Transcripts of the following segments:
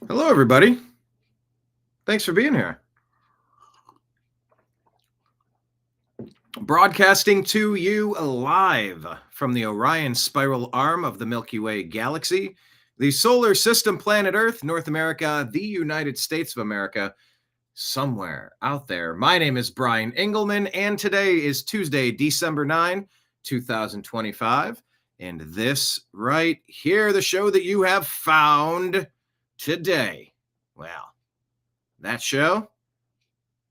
Hello, everybody. Thanks for being here. Broadcasting to you live from the Orion spiral arm of the Milky Way galaxy, the solar system, planet Earth, North America, the United States of America, somewhere out there. My name is Brian Engelman, and today is Tuesday, December 9, 2025. And this right here, the show that you have found today. Well, that show,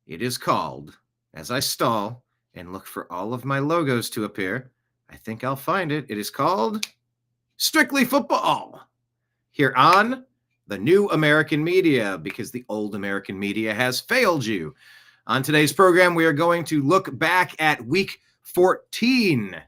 it is called, as I stall and look for all of my logos to appear, I think I'll find it. It is called Strictly Football, here on the new American media, because the old American media has failed you. On today's program, we are going to look back at week 14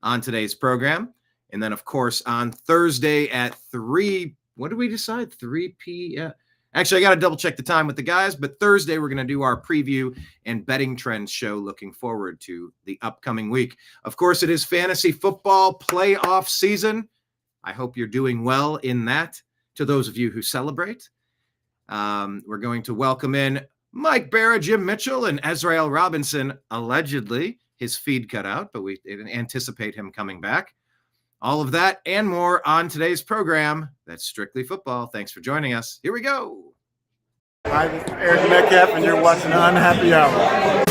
on today's program. And then, of course, on Thursday at 3, what did we decide? 3 p.m. Actually, I got to double check the time with the guys, but Thursday we're going to do our preview and betting trends show, looking forward to the upcoming week. Of course, it is fantasy football playoff season. I hope you're doing well in that. To those of you who celebrate, we're going to welcome in Mike Bara, Jim Mitchell, and Ez'Ryel Robinson. Allegedly, his feed cut out, but we anticipate him coming back. All of that and more on today's program. That's Strictly Football. Thanks for joining us. Here we go. Hi, this is Eric Metcalf, and you're watching Unhappy Hour.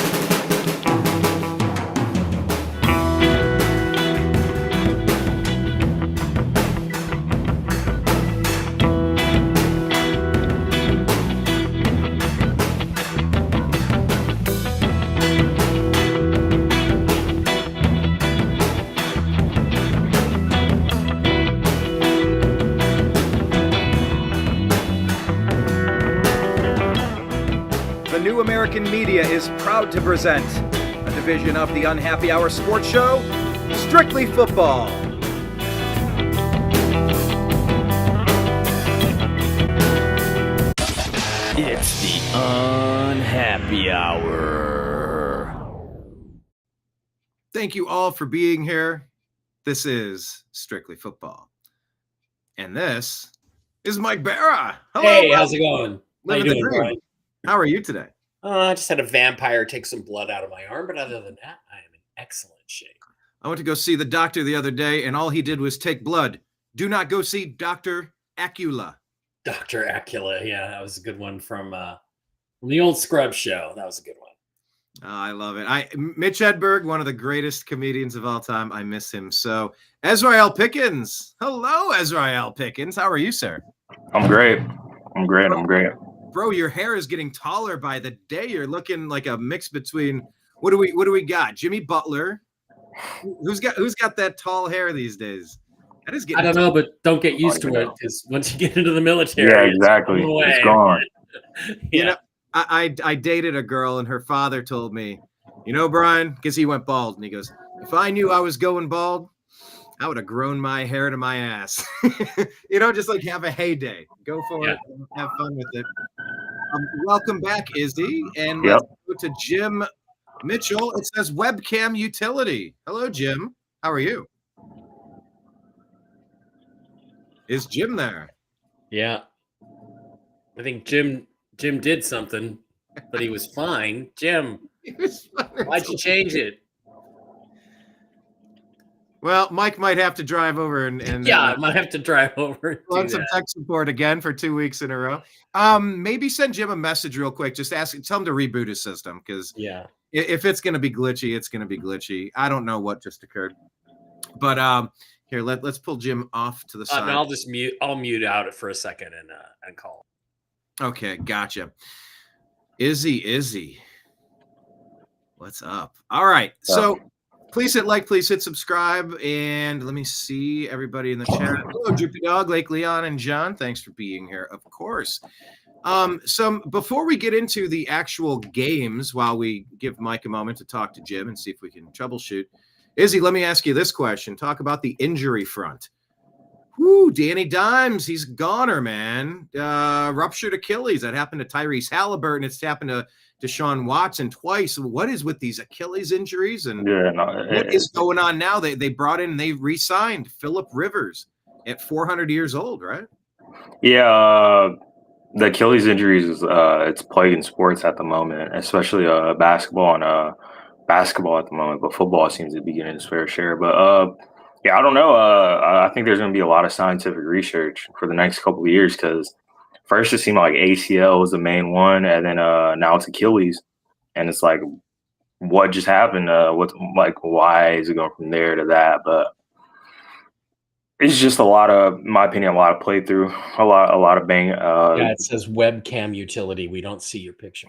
New American Media is proud to present a division of the Unhappy Hour sports show, Strictly Football. It's the Unhappy Hour. Thank you all for being here. This is Strictly Football. And this is Mike Bara. Hello, hey, how's it going? How you doing, Brian? How are you today? I just had a vampire take some blood out of my arm, but other than that, I am in excellent shape. I went to go see the doctor the other day, and all he did was take blood. Do not go see Dr. Acula. Dr. Acula, yeah, that was a good one from the old Scrubs show. That was a good one. I love it. Mitch Hedberg, one of the greatest comedians of all time. I miss him. So, Ez'Ryel Pickens. Hello, Ez'Ryel Pickens. How are you, sir? I'm great. Bro, your hair is getting taller by the day. You're looking like a mix between what do we got? Jimmy Butler. Who's got that tall hair these days? That is getting I don't know, but don't get used to it, because once you get into the military, yeah, exactly. It's gone. Yeah. You know, I dated a girl, and her father told me, Brian, because he went bald, and he goes, if I knew I was going bald, I would have grown my hair to my ass. Just like have a heyday. Go for it. Have fun with it. Welcome back, Izzy. And let's go to Jim Mitchell. It says webcam utility. Hello, Jim. How are you? Is Jim there? Yeah. I think Jim did something, but he was fine. Jim, why'd you change it? Well, Mike might have to drive over and I might have to drive over. On some tech support again for 2 weeks in a row. Maybe send Jim a message real quick. Just tell him to reboot his system, because if it's going to be glitchy, it's going to be glitchy. I don't know what just occurred, but here let's pull Jim off to the side. And I'll mute out for a second and call. Okay, gotcha. Izzy, what's up? All right, so. Please hit like, please hit subscribe, and let me see everybody in the chat. Hello, Droopy Dog, Lake Leon, and John. Thanks for being here, of course. Before we get into the actual games, while we give Mike a moment to talk to Jim and see if we can troubleshoot, Izzy, let me ask you this question. Talk about the injury front. Whoo, Danny Dimes, he's a goner, man. Ruptured Achilles. That happened to Tyrese Halliburton. It's happened to Deshaun Watson twice. What is with these Achilles injuries? And what is going on now? They brought in, they re-signed Phillip Rivers at 400 years old, right? Yeah, the Achilles injuries is it's plaguing sports at the moment, especially basketball and basketball at the moment. But football seems to be getting its fair share. But yeah, I don't know. I think there's going to be a lot of scientific research for the next couple of years because first it seemed like ACL was the main one, and then now it's Achilles, and it's like, what just happened? Why is it going from there to that? But it's just a lot of, in my opinion, a lot of playthrough, a lot of bang. Yeah, it says webcam utility. We don't see your picture.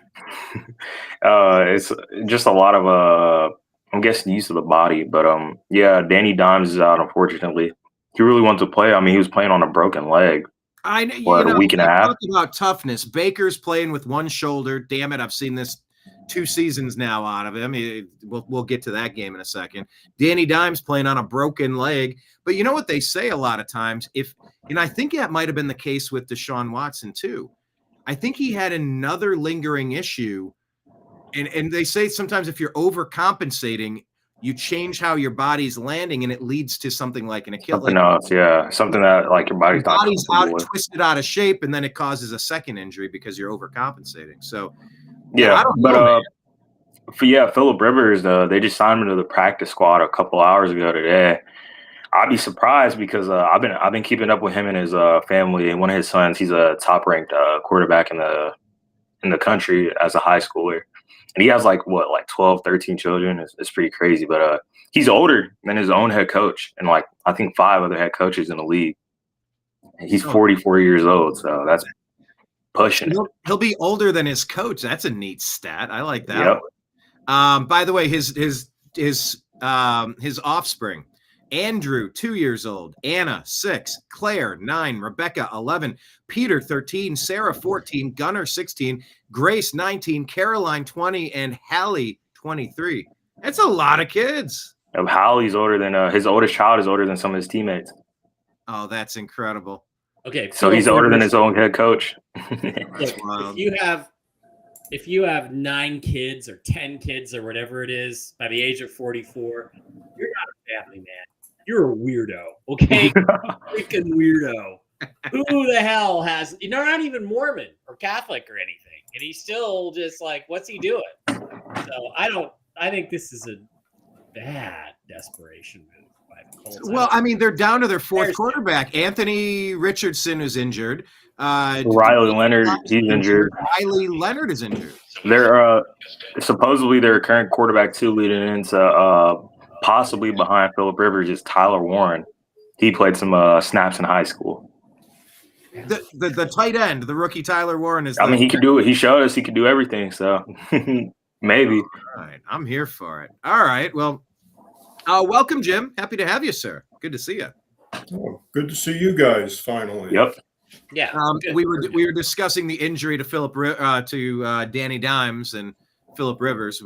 It's just a lot of I'm guessing use of the body. But yeah, Danny Dimes is out, unfortunately. He really wanted to play. I mean, he was playing on a broken leg. I know. A week and a half. Talk about toughness. Baker's playing with one shoulder. Damn it, I've seen this 2 seasons now out of him. We'll get to that game in a second. Danny Dimes playing on a broken leg. But you know what they say a lot of times? I think that might have been the case with Deshaun Watson too. I think he had another lingering issue. And they say sometimes if you're overcompensating, you change how your body's landing and it leads to something like an Achilles. Something else, yeah. Something that like your body's twisted out of shape, and then it causes a second injury because you're overcompensating. So yeah, Phillip Rivers, they just signed him to the practice squad a couple hours ago today. I'd be surprised because I've been keeping up with him and his family, and one of his sons, he's a top ranked quarterback in the country as a high schooler, and he has like 12, 13 children. It's pretty crazy, but he's older than his own head coach, and like I think 5 other head coaches in the league. And he's 44 years old, so that's pushing. He'll be older than his coach. That's a neat stat. I like that. Yep. By the way, his offspring. Andrew, 2 years old. Anna, 6. Claire, 9. Rebecca, 11. Peter, 13. Sarah, 14. Gunnar, 16. Grace, 19. Caroline, 20. And Hallie, 23. That's a lot of kids. Hallie's older than his oldest child is older than some of his teammates. Oh, that's incredible. Okay, so he's older than his own head coach. If you have 9 kids or 10 kids or whatever it is by the age of 44, you're not a family man. You're a weirdo, okay? Freaking weirdo. Who the hell has? Not even Mormon or Catholic or anything, and he's still just like, what's he doing? So I think this is a bad desperation move by the Colts. Well, I mean, they're down to their 4th quarterback. Anthony Richardson is injured. Riley Leonard, he's injured. Riley Leonard is injured. They're supposedly their current quarterback too, leading into possibly behind Phillip Rivers is Tyler Warren. He played some snaps in high school. The tight end, the rookie Tyler Warren is. I mean, he could do it. He showed us he could do everything. So maybe. All right, I'm here for it. All right, well, welcome, Jim. Happy to have you, sir. Good to see you. Oh, good to see you guys finally. Yep. Yeah. We were discussing the injury to Danny Dimes and Phillip Rivers.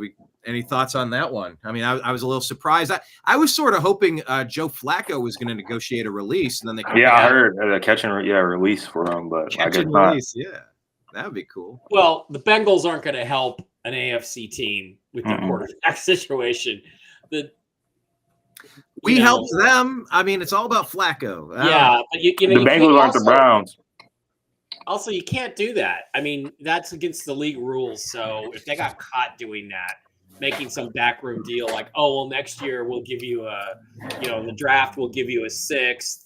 Any thoughts on that one? I mean, I was a little surprised. I was sort of hoping Joe Flacco was going to negotiate a release, and then they could. Yeah, I heard release for him, but I guess not. Yeah, that would be cool. Well, the Bengals aren't going to help an AFC team with the quarterback situation. We helped them. I mean, it's all about Flacco. Yeah, but the Bengals aren't the Browns. Also, you can't do that. I mean, that's against the league rules. So if they got caught doing that, making some backroom deal like, oh, well, next year we'll give you the draft will give you a 6th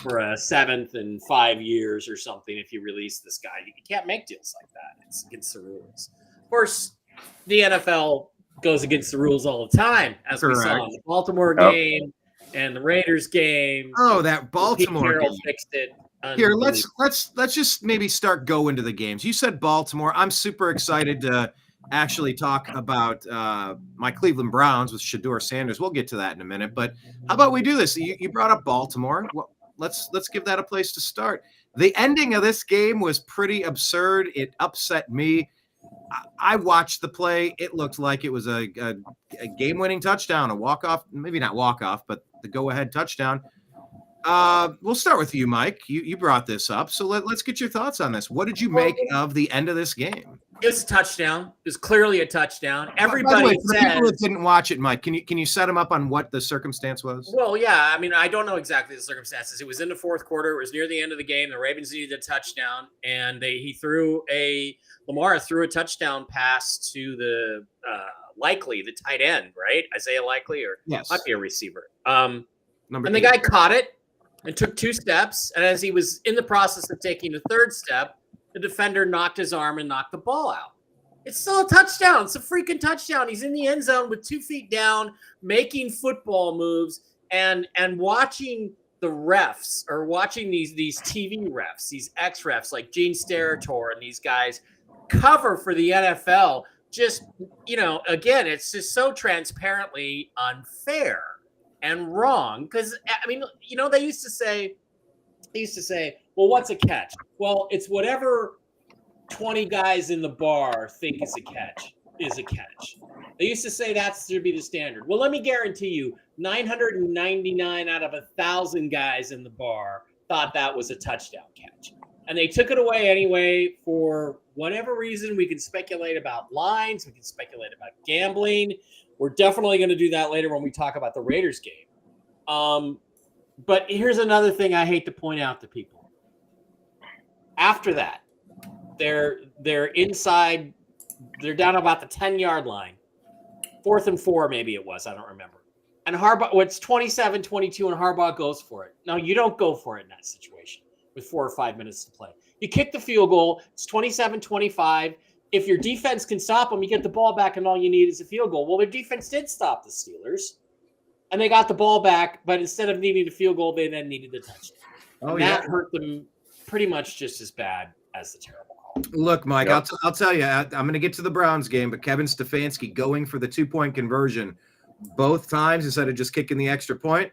for a 7th in 5 years or something if you release this guy. You can't make deals like that. It's against the rules. Of course, the NFL goes against the rules all the time, as we saw in the Baltimore game and the Raiders game. Oh, that Baltimore game. Fixed it. Here, let's just maybe start going to the games. You said Baltimore. I'm super excited to actually talk about my Cleveland Browns with Shedeur Sanders. We'll get to that in a minute. But how about we do this? You brought up Baltimore. Well, let's give that a place to start. The ending of this game was pretty absurd. It upset me. I watched the play. It looked like it was a game-winning touchdown, a walk-off, maybe not walk-off, but the go-ahead touchdown. We'll start with you, Mike. You brought this up, so let's get your thoughts on this. What did you make of the end of this game? It was a touchdown. It was clearly a touchdown. By the Everybody way, for people that says, didn't watch it, Mike, can you set them up on what the circumstance was? well, yeah. I mean, I don't know exactly the circumstances. It was in the fourth quarter. It was near the end of the game. The Ravens needed a touchdown, and Lamar threw a touchdown pass to the Likely, the tight end, right? Isaiah Likely, or Yes. might be a receiver. Number And the 8. guy caught it and took 2 steps. And as he was in the process of taking the 3rd step, the defender knocked his arm and knocked the ball out. It's still a touchdown. It's a freaking touchdown. He's in the end zone with 2 feet down, making football moves, and watching the refs, or watching these TV refs, these ex-refs like Gene Steratore and these guys cover for the NFL. Just, again, it's just so transparently unfair and wrong. Because, I mean, they used to say, well, what's a catch? Well, it's whatever 20 guys in the bar think is a catch. They used to say that's to be the standard. Well, let me guarantee you, 999 out of 1,000 guys in the bar thought that was a touchdown catch. And they took it away anyway for whatever reason. We can speculate about lines. We can speculate about gambling. We're definitely going to do that later when we talk about the Raiders game. But here's another thing I hate to point out to people. After that, they're inside. They're down about the 10-yard line. 4th and 4, maybe it was. I don't remember. And Harbaugh, it's 27-22, and Harbaugh goes for it. No, you don't go for it in that situation with 4 or 5 minutes to play. You kick the field goal. It's 27-25. If your defense can stop them, you get the ball back, and all you need is a field goal. Well, their defense did stop the Steelers, and they got the ball back, but instead of needing a field goal, they then needed the touchdown. And that hurt them pretty much just as bad as the terrible call. Look, Mike, I'll tell you, I'm going to get to the Browns game, but Kevin Stefanski going for the 2-point conversion both times instead of just kicking the extra point.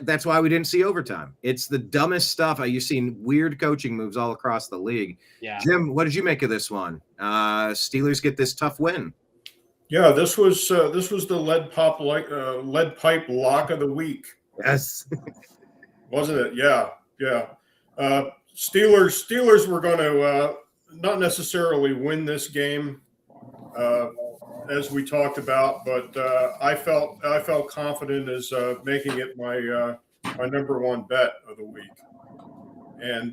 That's why we didn't see overtime. It's the dumbest stuff. You've seen weird coaching moves all across the league. Yeah. Jim, what did you make of this one? Steelers get this tough win. Yeah, this was the lead pipe lock of the week. Yes. Wasn't it? Yeah. Steelers were going to not necessarily win this game, as we talked about, but I felt confident as making it my number 1 bet of the week. And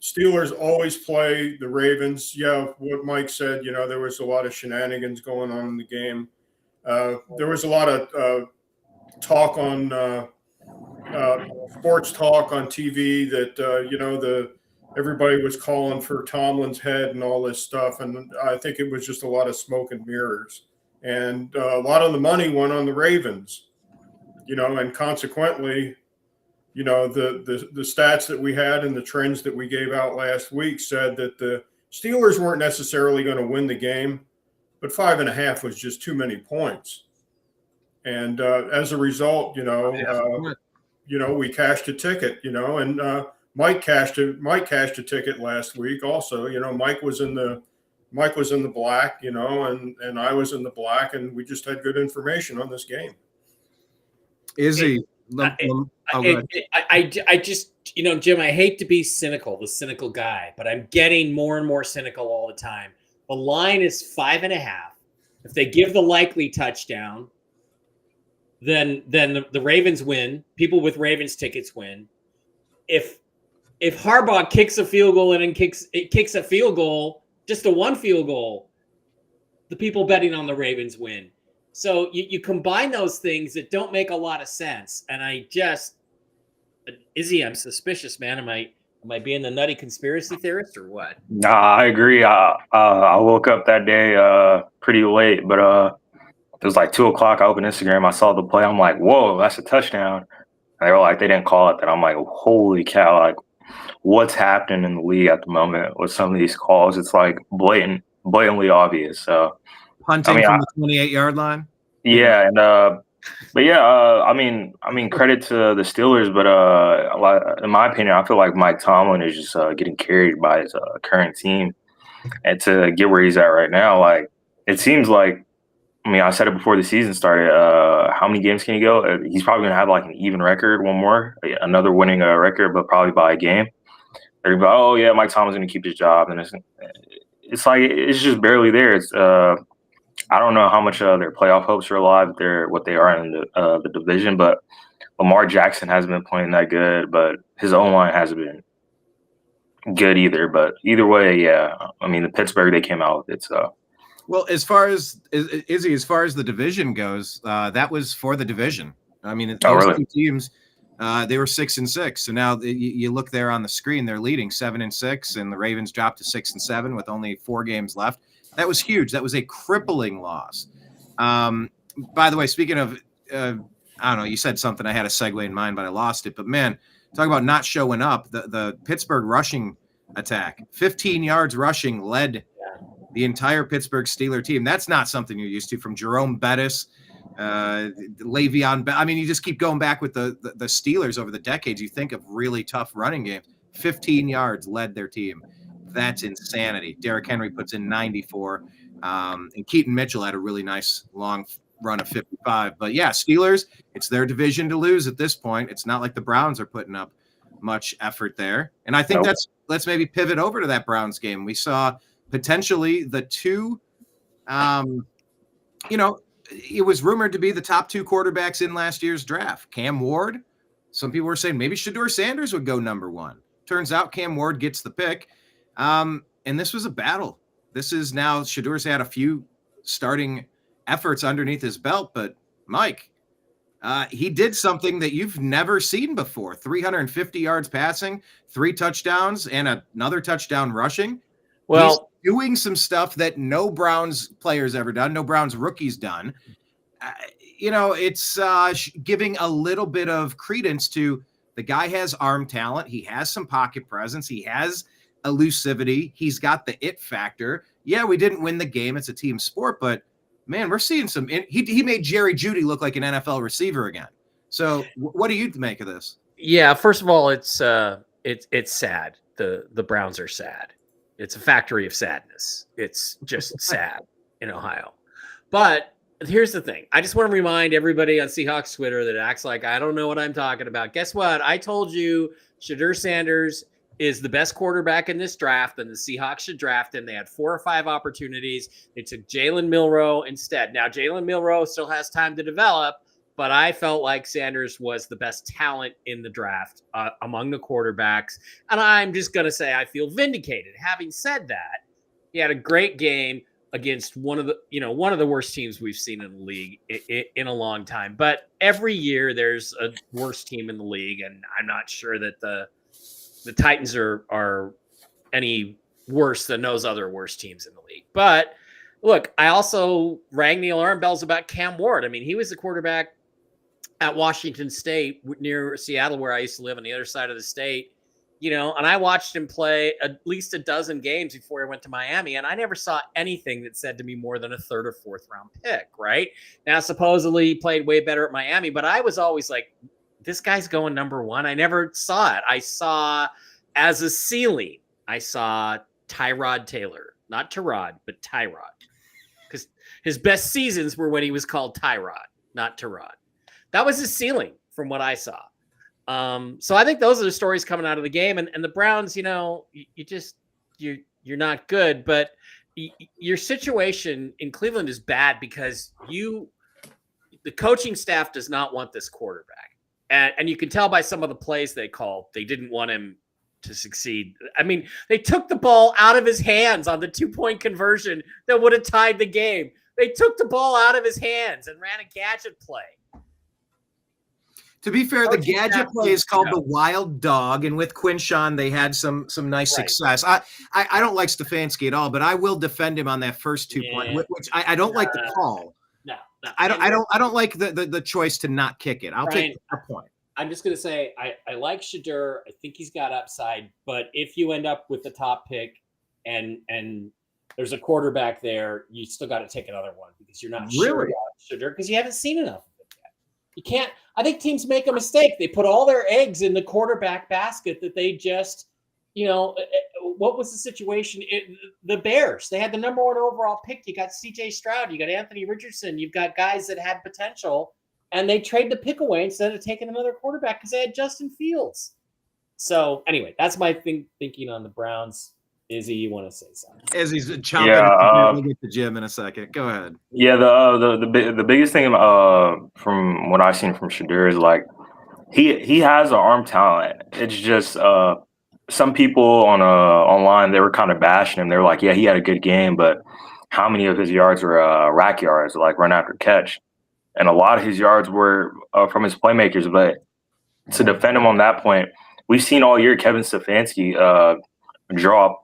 Steelers always play the Ravens. Yeah, what Mike said, there was a lot of shenanigans going on in the game. There was a lot of talk on sports talk on TV that, everybody was calling for Tomlin's head and all this stuff. And I think it was just a lot of smoke and mirrors. And a lot of the money went on the Ravens, and consequently, the stats that we had and the trends that we gave out last week said that the Steelers weren't necessarily going to win the game, but 5.5 was just too many points. And as a result, we cashed a ticket, and Mike cashed a ticket last week also. Mike was in the black, and I was in the black, and we just had good information on this game. Izzy. I just, Jim, I hate to be the cynical guy, but I'm getting more and more cynical all the time. The line is 5.5. If they give the Likely touchdown, then the Ravens win. People with Ravens tickets win. If Harbaugh kicks a field goal and then kicks a field goal, just a 1 field goal, the people betting on the Ravens win. So you combine those things that don't make a lot of sense. And Izzy, I'm suspicious, man. Am I being the nutty conspiracy theorist or what? Nah, I agree. I woke up that day pretty late, but it was like 2 o'clock. I opened Instagram. I saw the play. I'm like, whoa, that's a touchdown. And they were like, they didn't call it that. I'm like, holy cow, like what's happening in the league at the moment with some of these calls? It's like blatantly obvious. So Punting from the 28-yard line. Yeah, and but yeah, I mean, credit to the Steelers, but in my opinion, I feel like Mike Tomlin is just getting carried by his current team, and to get where he's at right now, like it seems like. I mean, I said it before the season started. How many games can he go? He's probably going to have like an even record, one more, another winning record, but probably by a game. Everybody, oh yeah, Mike Tomlin's going to keep his job, and it's like it's just barely there. It's I don't know how much their playoff hopes are alive. What they are in the division, but Lamar Jackson hasn't been playing that good, but his own line hasn't been good either. But either way, yeah. I mean, the Pittsburgh they came out with it. So Well, as far as Izzy, as far as the division goes, that was for the division. I mean, those really? two teams, they were 6-6. So now you look there on the screen, they're leading 7-6, and the Ravens dropped to 6-7 with only 4 games left. That was huge. That was a crippling loss. By the way, speaking of, I don't know, you said something. I had a segue in mind, but I lost it. But man, talk about not showing up. The Pittsburgh rushing attack, 15 yards rushing, led the entire Pittsburgh Steelers team. That's not something you're used to from Jerome Bettis, Le'Veon. I mean, you just keep going back with the Steelers over the decades. You think of really tough running games. 15 yards led their team. That's insanity. Derrick Henry puts in 94. And Keaton Mitchell had a really nice long run of 55. But yeah, Steelers, it's their division to lose at this point. It's not like the Browns are putting up much effort there. And I think let's maybe pivot over to that Browns game. We saw potentially the two, it was rumored to be the top 2 quarterbacks in last year's draft. Cam Ward. Some people were saying maybe Shedeur Sanders would go number 1. Turns out Cam Ward gets the pick. And this was a battle. This is now Shedeur's had a few starting efforts underneath his belt, but Mike, he did something that you've never seen before. 350 yards passing, 3 touchdowns, and another touchdown rushing. Well, he's doing some stuff that no Browns players ever done, no Browns rookies done. It's giving a little bit of credence to the guy has arm talent. He has some pocket presence. He has elusivity. He's got the it factor. Yeah, we didn't win the game. It's a team sport, but man, we're seeing some. He made Jerry Jeudy look like an NFL receiver again. So, what do you make of this? Yeah, first of all, it's sad. The Browns are sad. It's a factory of sadness. It's just sad in Ohio. But here's the thing. I just want to remind everybody on Seahawks Twitter that acts like I don't know what I'm talking about. Guess what? I told you Shedeur Sanders is the best quarterback in this draft, and the Seahawks should draft him. They had 4 or 5 opportunities. They took Jalen Milroe instead. Now, Jalen Milroe still has time to develop, but I felt like Sanders was the best talent in the draft among the quarterbacks. And I'm just going to say I feel vindicated. Having said that, he had a great game against one of the worst teams we've seen in the league in a long time. But every year there's a worse team in the league, and I'm not sure that the Titans are any worse than those other worst teams in the league. But look, I also rang the alarm bells about Cam Ward. I mean, he was the quarterback at Washington State near Seattle, where I used to live on the other side of the state, and I watched him play at least a dozen games before I went to Miami. And I never saw anything that said to me more than a 3rd or 4th round pick. Right now, supposedly he played way better at Miami, but I was always like, this guy's going number 1. I never saw it. I saw as a ceiling, I saw Tyrod Taylor, not Tyrod, but Tyrod, because his best seasons were when he was called Tyrod, not Tyrod. That was his ceiling from what I saw. So I think those are the stories coming out of the game. And the Browns, you're not good, but your situation in Cleveland is bad because the coaching staff does not want this quarterback. And you can tell by some of the plays they called, they didn't want him to succeed. I mean, they took the ball out of his hands on the 2-point conversion that would have tied the game. They took the ball out of his hands and ran a gadget play. To be fair, the gadget play is called the Wild Dog, and with Quinshawn, they had some nice success. I don't like Stefanski at all, but I will defend him on that first 2 point, which I don't like the call. No. I don't like the choice to not kick it. I'll take a point. I'm just going to say I like Shedeur. I think he's got upside, but if you end up with the top pick and there's a quarterback there, you still got to take another one because you're not sure about Shedeur because you haven't seen enough of it yet. You can't. I think teams make a mistake. They put all their eggs in the quarterback basket that they just, what was the situation? The Bears, they had the number 1 overall pick. You got CJ Stroud, you got Anthony Richardson, you've got guys that had potential, and they trade the pick away instead of taking another quarterback because they had Justin Fields. So anyway, that's my thinking on the Browns. Izzy, you want to say something? As he's chomping, Yeah, we'll get to Jim in a second. Go ahead. yeah. The biggest thing from what I've seen from Shadur is like he has an arm talent. It's just some people online they were kind of bashing him. They were like, yeah, he had a good game, but how many of his yards were rack yards, like run after catch? And a lot of his yards were from his playmakers. But to defend him on that point, we've seen all year Kevin Stefanski draw,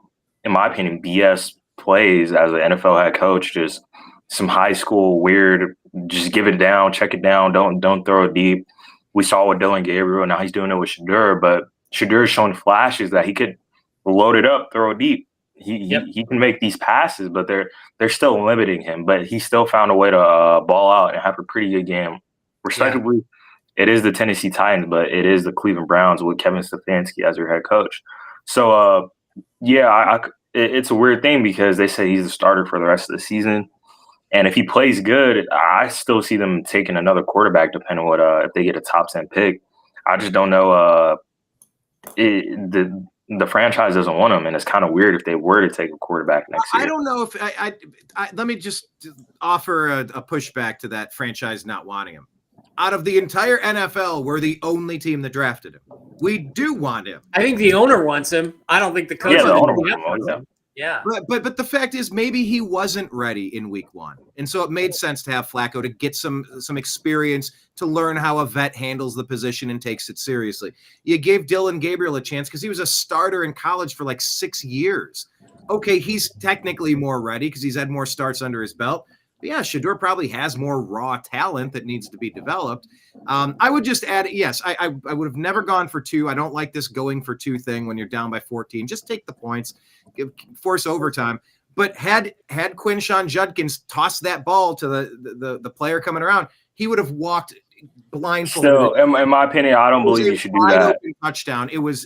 in my opinion, BS plays as an NFL head coach. Just some high school weird, just give it down, check it down, don't throw it deep. We saw with Dylan Gabriel, now he's doing it with Shadur, but Shadur's showing flashes that he could load it up, throw it deep. He can make these passes, but they're still limiting him. But he still found a way to ball out and have a pretty good game. Respectively, it is the Tennessee Titans, but it is the Cleveland Browns with Kevin Stefanski as their head coach. So, it's a weird thing because they say he's the starter for the rest of the season. And if he plays good, I still see them taking another quarterback, depending on what if they get a top 10 pick. I just don't know. The franchise doesn't want him, and it's kind of weird if they were to take a quarterback next year. I don't know if I let me just offer a pushback to that franchise not wanting him. Out of the entire NFL, we're the only team that drafted him. We do want him. I think the owner wants him. I don't think the coach wants him. Yeah. But the fact is, maybe he wasn't ready in week 1. And so it made sense to have Flacco to get some experience, to learn how a vet handles the position and takes it seriously. You gave Dylan Gabriel a chance because he was a starter in college for like 6 years. Okay, he's technically more ready because he's had more starts under his belt. But yeah, Shadur probably has more raw talent that needs to be developed. I would just add, yes, I would have never gone for 2. I don't like this going for 2 thing when you're down by 14. Just take the points, force overtime. But had Quinshon Judkins tossed that ball to the player coming around, he would have walked blindfolded. Still, in my opinion, I don't believe you should do that. Touchdown. It was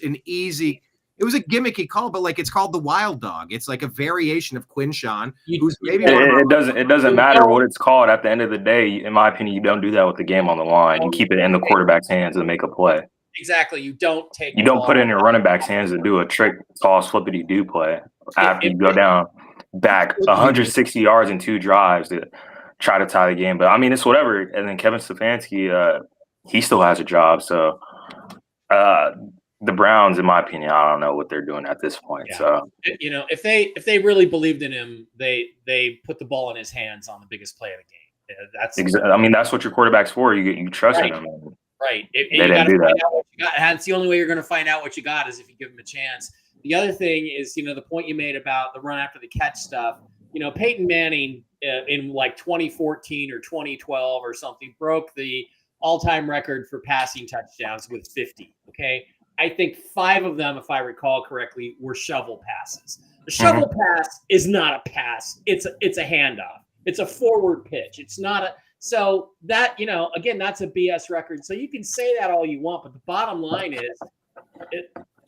a gimmicky call, but like it's called the wild dog. It's like a variation of Quinshon. Who's maybe it doesn't matter what it's called. At the end of the day, in my opinion, you don't do that with the game on the line. You keep it in the quarterback's hands and make a play. Exactly. You don't put it in your running back's hands and do a trick toss flippity do play after you go down back 160 yards in 2 drives to try to tie the game. But I mean, it's whatever. And then Kevin Stefanski, he still has a job. So the Browns, in my opinion, I don't know what they're doing at this point. Yeah. So if they really believed in him, they put the ball in his hands on the biggest play of the game. That's what your quarterback's for. You trust in him. Right. They didn't do that. What you got. That's the only way you're going to find out what you got is if you give him a chance. The other thing is, the point you made about the run after the catch stuff. Peyton Manning in like 2014 or 2012 or something broke the all-time record for passing touchdowns with 50. Okay. I think 5 of them, if I recall correctly, were shovel passes. The shovel pass is not a pass. It's a handoff. It's a forward pitch. It's not a – so that, again, that's a BS record. So you can say that all you want, but the bottom line is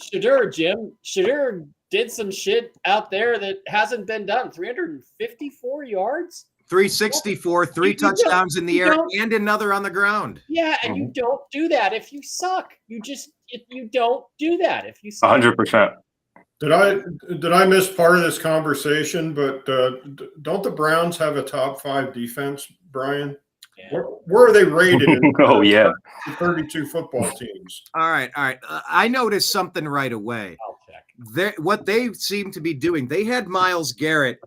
Shadur did some shit out there that hasn't been done. 354 yards? 364, 3 touchdowns in the air, and another on the ground. Yeah, and you don't do that if you suck. You don't do that if you suck. 100%. Did I miss part of this conversation? But don't the Browns have a top 5 defense, Brian? Yeah. Where are they rated? In 32 football teams. All right. I noticed something right away. I'll check. What they seem to be doing, they had Myles Garrett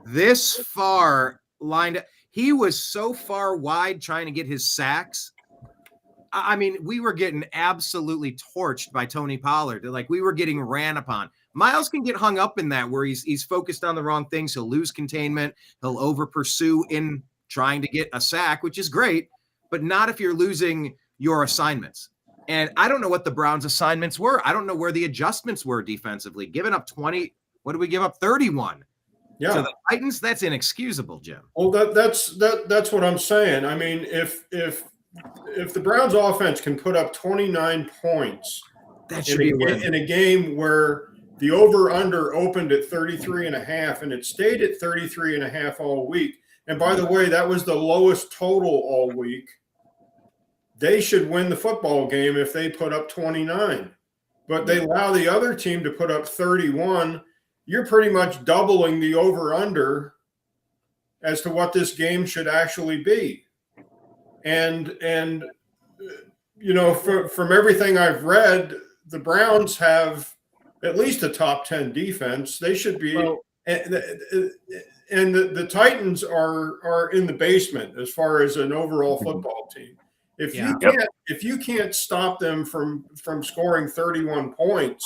this far lined up. He was so far wide trying to get his sacks. I mean, we were getting absolutely torched by Tony Pollard. Like, we were getting ran upon. Myles can get hung up in that where he's focused on the wrong things. He'll lose containment. He'll over pursue in trying to get a sack, which is great, but not if you're losing your assignments. And I don't know what the Browns' assignments were. I don't know where the adjustments were defensively. Giving up 20, what did we give up? 31. Yeah. So the Titans, that's inexcusable, Jim. Well, that's what I'm saying. I mean, if the Browns offense can put up 29 points that should be in a game where the over-under opened at 33.5 and it stayed at 33.5 all week. And by the way, that was the lowest total all week. They should win the football game if they put up 29. But they allow the other team to put up 31, you're pretty much doubling the over-under as to what this game should actually be. And you know, from everything I've read, the Browns have at least a top 10 defense. They should be, and the Titans are in the basement as far as an overall football team. If you can't stop them from scoring 31 points,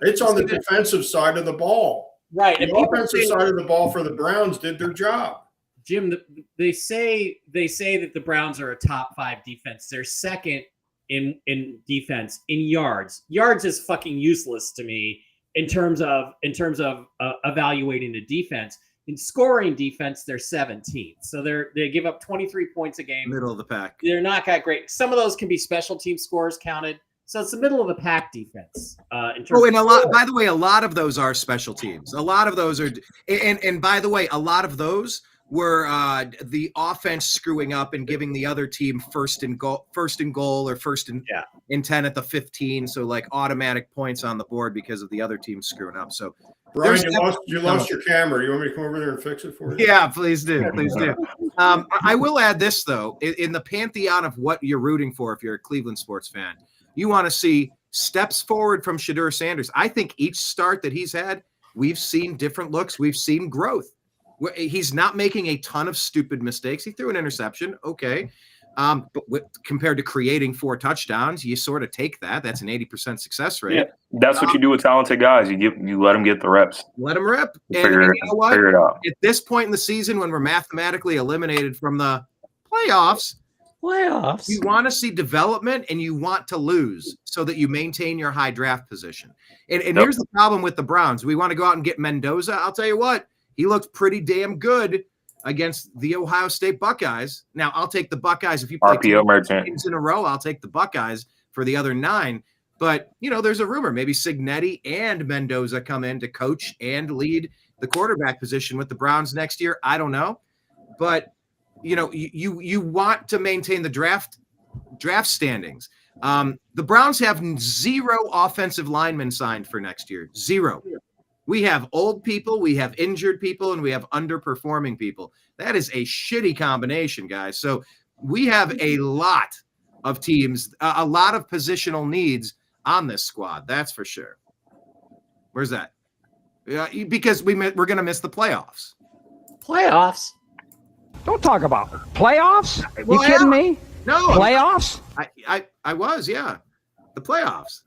it's on the defensive side of the ball. Right. The offensive side of the ball for the Browns did their job. Jim, they say that the Browns are a top 5 defense. They're second in defense in yards. Yards is fucking useless to me in terms of evaluating the defense. In scoring defense, they're 17th. So they give up 23 points a game. Middle of the pack. They're not that great. Some of those can be special team scores counted. So it's the middle of the pack defense. In terms and by the way, a lot of those are special teams. A lot of those are, and by the way, a lot of those were the offense screwing up and giving the other team first and goal, or first and 10 at the 15. So like automatic points on the board because of the other team screwing up. So Brian, you lost your camera. You want me to come over there and fix it for you? Yeah, please do. Please do. I will add this, though. In the pantheon of what you're rooting for, if you're a Cleveland sports fan, you want to see steps forward from Shedeur Sanders. I think each start that he's had, we've seen different looks. We've seen growth. He's not making a ton of stupid mistakes. He threw an interception. Okay. But compared to creating 4 touchdowns, you sort of take that. That's an 80% success rate. Yeah, that's what you do with talented guys. You let them get the reps. Let them rip. Figure it out. At this point in the season, when we're mathematically eliminated from the playoffs, you want to see development and you want to lose so that you maintain your high draft position. And here's the problem with the Browns. We want to go out and get Mendoza. I'll tell you what, he looked pretty damn good against the Ohio State Buckeyes. Now, I'll take the Buckeyes. If you play 2 games in a row, I'll take the Buckeyes for the other 9. But, you know, there's a rumor. Maybe Cignetti and Mendoza come in to coach and lead the quarterback position with the Browns next year. I don't know. But, you know, you want to maintain the draft standings. The Browns have 0 offensive linemen signed for next year. 0. We have old people, we have injured people, and we have underperforming people. That is a shitty combination, guys. So we have a lot of teams, a lot of positional needs on this squad. That's for sure. Where's that? Because we're going to miss the playoffs. Playoffs? Don't talk about playoffs. Well, you kidding me? No. Playoffs? I was, yeah. The playoffs.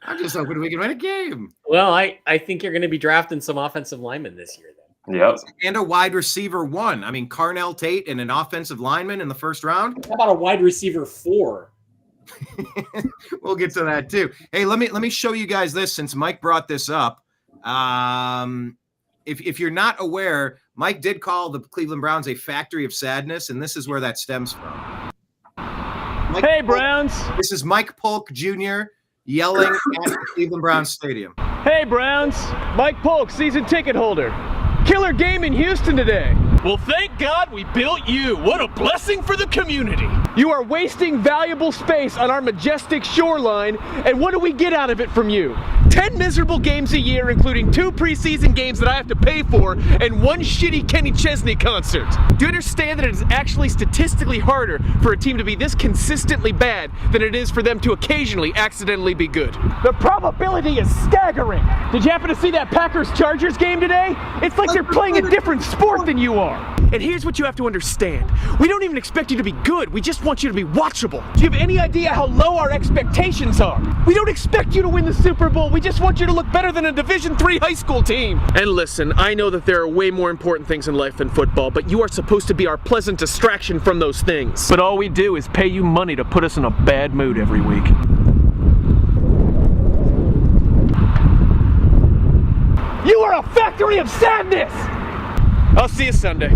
I'm just hoping we can win a game. Well, I think you're going to be drafting some offensive linemen this year then. Yep. And a wide receiver 1. I mean, Carnell Tate and an offensive lineman in the first round. How about a wide receiver 4? We'll get to that too. Hey, let me show you guys this since Mike brought this up. If you're not aware, Mike did call the Cleveland Browns a factory of sadness, and this is where that stems from. Hey, Browns. This is Mike Polk Jr. yelling at the Cleveland Browns stadium. Hey, Browns. Mike Polk, season ticket holder. Killer game in Houston today. Well, thank God we built you. What a blessing for the community. You are wasting valuable space on our majestic shoreline, and what do we get out of it from you? 10 miserable games a year, including 2 preseason games that I have to pay for, and 1 shitty Kenny Chesney concert. Do you understand that it is actually statistically harder for a team to be this consistently bad than it is for them to occasionally accidentally be good? The probability is staggering. Did you happen to see that Packers-Chargers game today? It's like they're playing a different sport than you are. And here's what you have to understand. We don't even expect you to be good. We just want you to be watchable. Do you have any idea how low our expectations are? We don't expect you to win the Super Bowl. We just want you to look better than a Division III high school team. And listen, I know that there are way more important things in life than football, but you are supposed to be our pleasant distraction from those things. But all we do is pay you money to put us in a bad mood every week. You are a factory of sadness! I'll see you Sunday.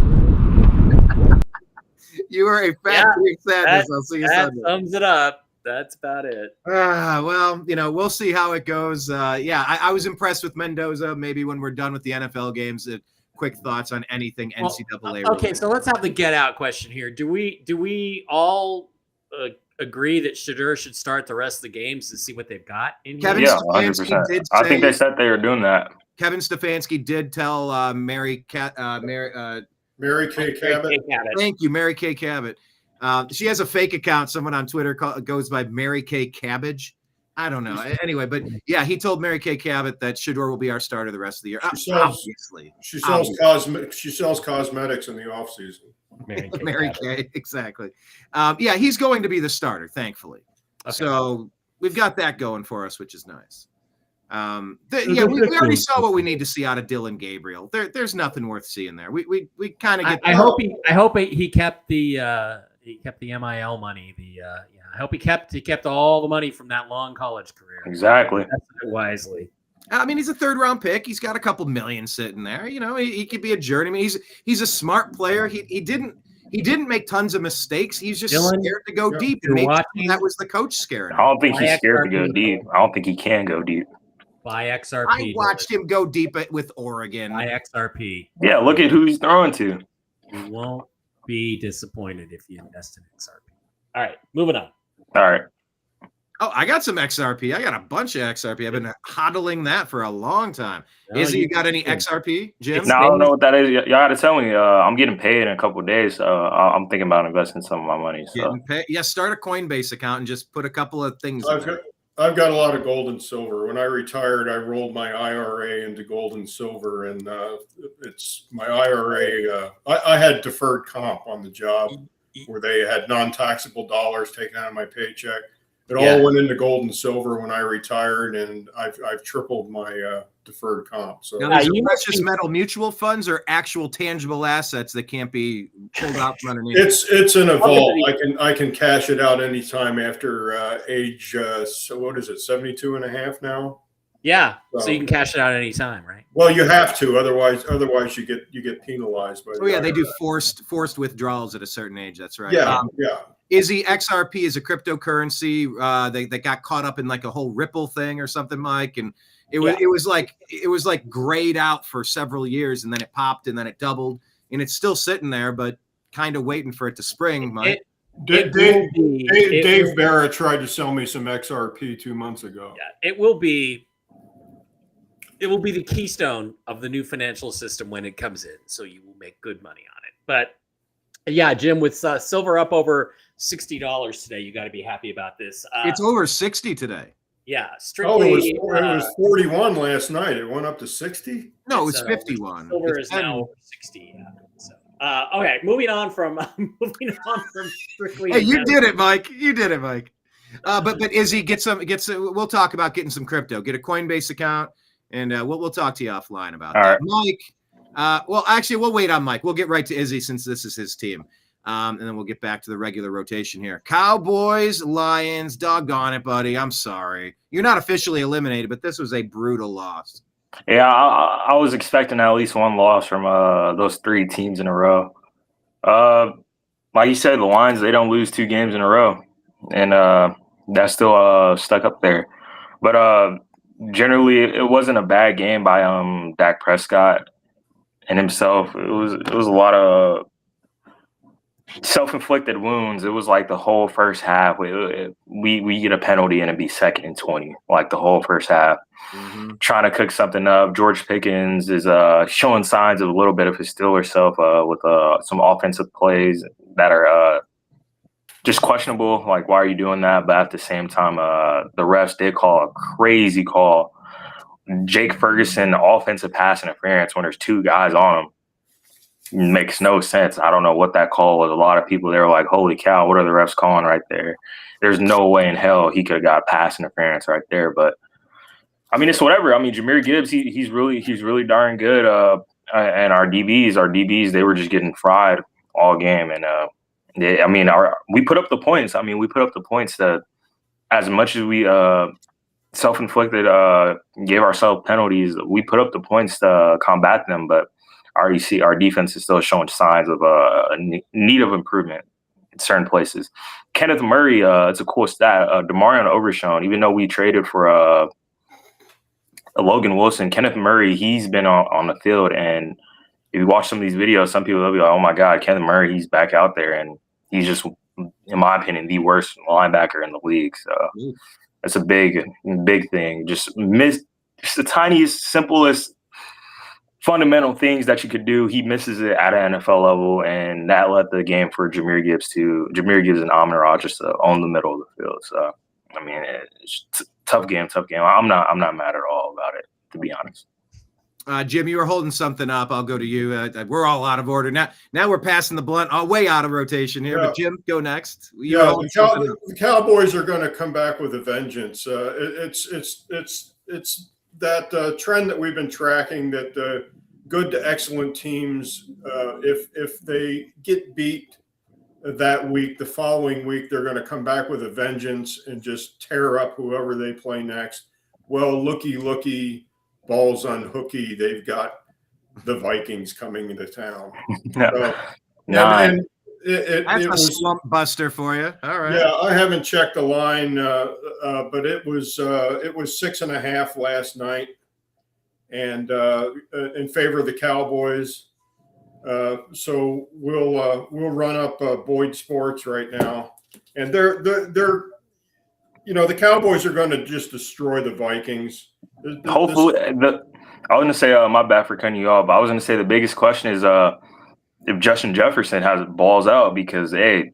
You are a factory of sadness. I'll see you Sunday. That sums it up. That's about it. Well, you know, we'll see how it goes. I was impressed with Mendoza. Maybe when we're done with the NFL games, quick thoughts on anything NCAA. Okay, so let's have the get out question here. Do we all agree that Shedeur should start the rest of the games to see what they've got in here? Kevin Yeah, Stefanski 100%. did I think say- they said they were doing that. Kevin Stefanski did tell Mary Kay Cabot. Thank you, Mary Kay Cabot. She has a fake account. Someone on Twitter goes by Mary Kay Cabbage. I don't know. Anyway, but yeah, he told Mary Kay Cabot that Shedeur will be our starter the rest of the year. Obviously, she sells cosmetics in the off season. Mary Kay, exactly. Yeah, he's going to be the starter, thankfully. Okay. So we've got that going for us, which is nice. We already saw what we need to see out of Dylan Gabriel. There's nothing worth seeing there. We kind of get. I hope he kept the MIL money. I hope he kept all the money from that long college career. Exactly. Wisely. I mean, he's a third round pick. He's got a couple million sitting there. You know, he could be a journeyman. He's a smart player. He didn't make tons of mistakes. He's just scared to go deep. And maybe that was the coach scaring him. I don't think he's scared to go deep. I don't think he can go deep. Buy XRP. I watched him go deep with Oregon. Buy XRP. Yeah, look at who he's throwing to. You won't be disappointed if you invest in XRP. All right, moving on. All right. Oh, I got some XRP. I got a bunch of XRP. I've been hodling that for a long time. Izzy, you got any XRP, Jim? No, I don't know what that is. Y'all got to tell me. I'm getting paid in a couple of days. I'm thinking about investing some of my money. So. Getting paid? Yeah, start a Coinbase account and just put a couple of things in there. I've got a lot of gold and silver. When I retired, I rolled my IRA into gold and silver, and it's my IRA. I had deferred comp on the job where they had non-taxable dollars taken out of my paycheck. It all went into gold and silver when I retired, and I've tripled my deferred comp. So now, precious metal mutual funds or actual tangible assets that can't be pulled out from underneath? It's in a vault. I can cash it out anytime after age. So what is it? 72 and a half now. Yeah, so you can cash it out anytime, right? Well, you have to, otherwise you get penalized. They do forced withdrawals at a certain age. That's right. Yeah, Izzy, XRP is a cryptocurrency. They got caught up in like a whole Ripple thing or something, Mike, and it was like grayed out for several years, and then it popped, and then it doubled, and it's still sitting there, but kind of waiting for it to spring, Mike. Dave Bara tried to sell me some XRP 2 months ago. Yeah, it will be the keystone of the new financial system when it comes in, so you will make good money on it. But yeah, Jim, with silver up over $60 today, you got to be happy about this. It's over 60 today. Yeah, strictly. It was 41 last night. It went up to 60. No, it was 51. Silver is now over 60. Yeah. So, okay, moving on from strictly. Hey, you did it, Mike. But Izzy, get some. We'll talk about getting some crypto. Get a Coinbase account, and we'll talk to you offline about that. Right. Mike. Well, actually, we'll wait on Mike. We'll get right to Izzy since this is his team. And then we'll get back to the regular rotation here. Cowboys, Lions, doggone it, buddy. I'm sorry. You're not officially eliminated, but this was a brutal loss. Yeah, I was expecting at least one loss from those three teams in a row. Like you said, the Lions, they don't lose 2 games in a row. And that's still stuck up there. But generally, it wasn't a bad game by Dak Prescott and himself. It was a lot of self-inflicted wounds. It was like the whole first half. We get a penalty and it'd be 2nd and 20, like the whole first half. Mm-hmm. Trying to cook something up. George Pickens is showing signs of a little bit of his Steelers self with some offensive plays that are just questionable. Like, why are you doing that? But at the same time, the refs did call a crazy call. Jake Ferguson offensive pass interference when there's 2 guys on him. Makes no sense. I don't know what that call was. A lot of people, they were like, holy cow, what are the refs calling right there? There's no way in hell he could have got pass interference right there. But I mean, it's whatever. I mean, Jahmyr Gibbs, he's really darn good. And our DBs, they were just getting fried all game. And we put up the points. I mean, we put up the points that as much as we self-inflicted, gave ourselves penalties, we put up the points to combat them. But our defense is still showing signs of a need of improvement in certain places. Kenneth Murray, it's a cool stat. DeMarion Overshown, even though we traded for a Logan Wilson, Kenneth Murray, he's been on the field. And if you watch some of these videos, some people will be like, oh, my God, Kenneth Murray, he's back out there. And he's just in my opinion, the worst linebacker in the league. So that's a big thing. Just the tiniest, simplest, fundamental things that you could do. He misses it at an NFL level, and that led the game for Jahmyr Gibbs and Amon-Ra just to own the middle of the field. So, I mean, it's tough game. I'm not mad at all about it, to be honest. Jim, you were holding something up. I'll go to you. We're all out of order now. Now we're passing the blunt, way out of rotation here. Yeah. But Jim, go next. The Cowboys are going to come back with a vengeance. It's that trend that we've been tracking, that good to excellent teams, if they get beat that week, the following week they're going to come back with a vengeance and just tear up whoever they play next. Well, looky. Balls on hooky, they've got the Vikings coming into town. So, that's a slump buster for you. All right. Yeah, I haven't checked the line, but it was 6.5 last night, and in favor of the Cowboys. So we'll run up Boyd Sports right now, and they're the Cowboys are going to just destroy the Vikings. Hopefully, I was going to say, my bad for cutting you off, but I was going to say the biggest question is if Justin Jefferson has balls out, because the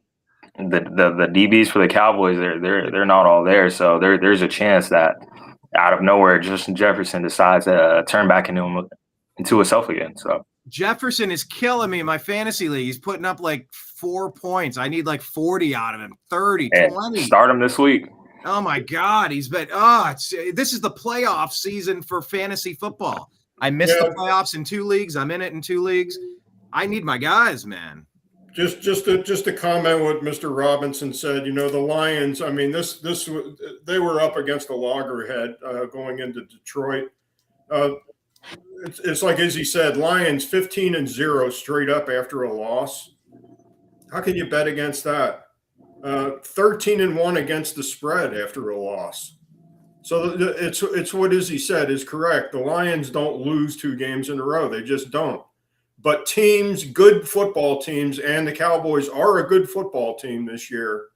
DBs for the Cowboys, they're not all there, so there's a chance that out of nowhere Justin Jefferson decides to turn back into himself again. So Jefferson is killing me in my fantasy league. He's putting up like 4 points. I need like 40 out of him, 30, 20. Start him this week. Oh my God, this is the playoff season for fantasy football. I missed the playoffs in 2 leagues. I'm in it in 2 leagues. I need my guys, man. Just to comment what Mr. Robinson said. The Lions. I mean, they were up against a loggerhead going into Detroit. It's like Izzy said, Lions 15-0 straight up after a loss. How can you bet against that? 13-1 against the spread after a loss. So it's what Izzy said is correct. The Lions don't lose 2 games in a row. They just don't. But teams, good football teams, and the Cowboys are a good football team this year,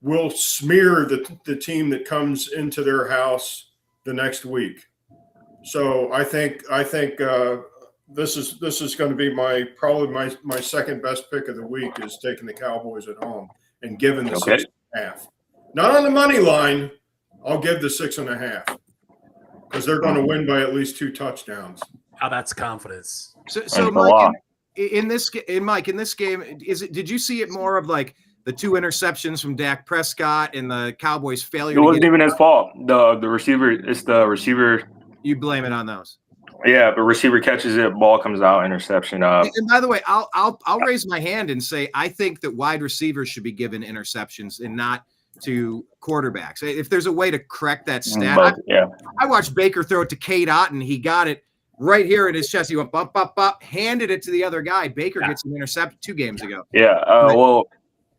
will smear the team that comes into their house the next week. So I think this is going to be probably my second best pick of the week, is taking the Cowboys at home and giving the 6.5. Not on the money line. I'll give the 6.5 because they're going to win by at least 2 touchdowns. Oh, that's confidence. So Mike, in this game, did you see it more of like the 2 interceptions from Dak Prescott and the Cowboys' failure? It wasn't even his fault. The receiver, it's the receiver. You blame it on those. Yeah, but receiver catches it, ball comes out, interception. And by the way, I'll raise my hand and say I think that wide receivers should be given interceptions and not to quarterbacks. If there's a way to correct that stat, I watched Baker throw it to Cade Otton. He got it right here in his chest. He went bump, bump, bump, handed it to the other guy. Baker gets an interception 2 games ago. Yeah. Well,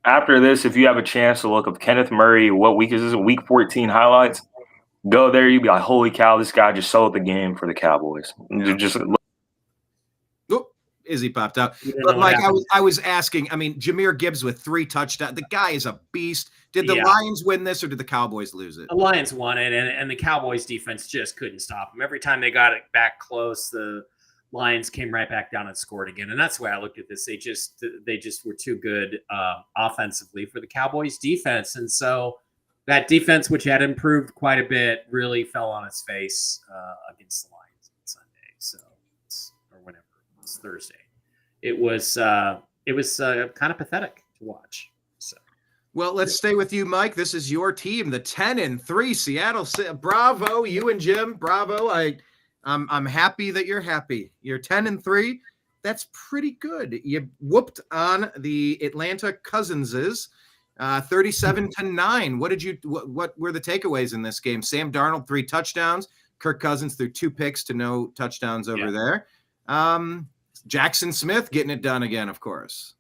after this, if you have a chance to look up Kenneth Murray, what week is this? Week 14 highlights. Go there, you'd be like, holy cow, this guy just sold the game for the Cowboys. Just Izzy popped out. But Mike, I was asking, I mean, Jahmyr Gibbs with 3 touchdowns. The guy is a beast. Did the Lions win this or did the Cowboys lose it? The Lions won it, and the Cowboys defense just couldn't stop them. Every time they got it back close, the Lions came right back down and scored again. And that's the way I looked at this. They just were too good offensively for the Cowboys defense. And so that defense, which had improved quite a bit, really fell on its face against the Lions on Sunday. Or whenever it was Thursday. It was kind of pathetic to watch. So, well, let's stay with you, Mike. This is your team, the 10-3 Seattle. Bravo, you and Jim. Bravo. I'm happy that you're happy. You're 10-3. That's pretty good. You whooped on the Atlanta Cousinses. 37-9. What were the takeaways in this game? Sam Darnold 3 touchdowns. Kirk Cousins threw 2 picks to no touchdowns over there. Jackson Smith getting it done again, of course.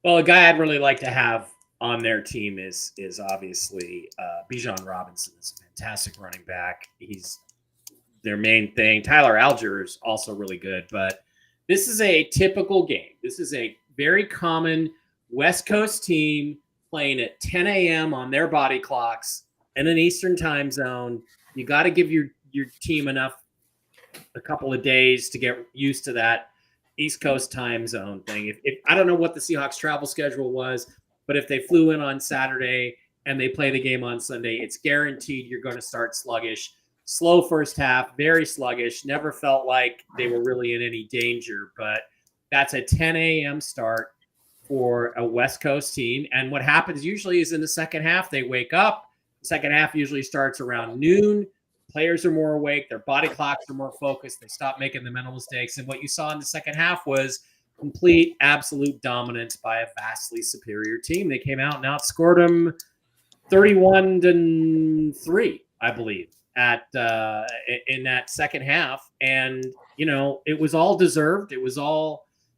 Well, a guy I'd really like to have on their team is obviously Bijan Robinson. Is a fantastic running back. He's their main thing. Tyler Algier is also really good, but this is a typical game. This is a very common West Coast team playing at 10 a.m. on their body clocks in an Eastern time zone. You got to give your team a couple of days to get used to that East Coast time zone thing. If I don't know what the Seahawks travel schedule was, but if they flew in on Saturday and they play the game on Sunday, it's guaranteed you're going to start sluggish. Slow first half, very sluggish. Never felt like they were really in any danger, but that's a 10 a.m. start for a West Coast team. And what happens usually is in the second half, they wake up. The second half usually starts around noon. Players are more awake. Their body clocks are more focused. They stop making the mental mistakes. And what you saw in the second half was complete, absolute dominance by a vastly superior team. They came out and outscored them 31-3, I believe, in that second half. And, it was all deserved.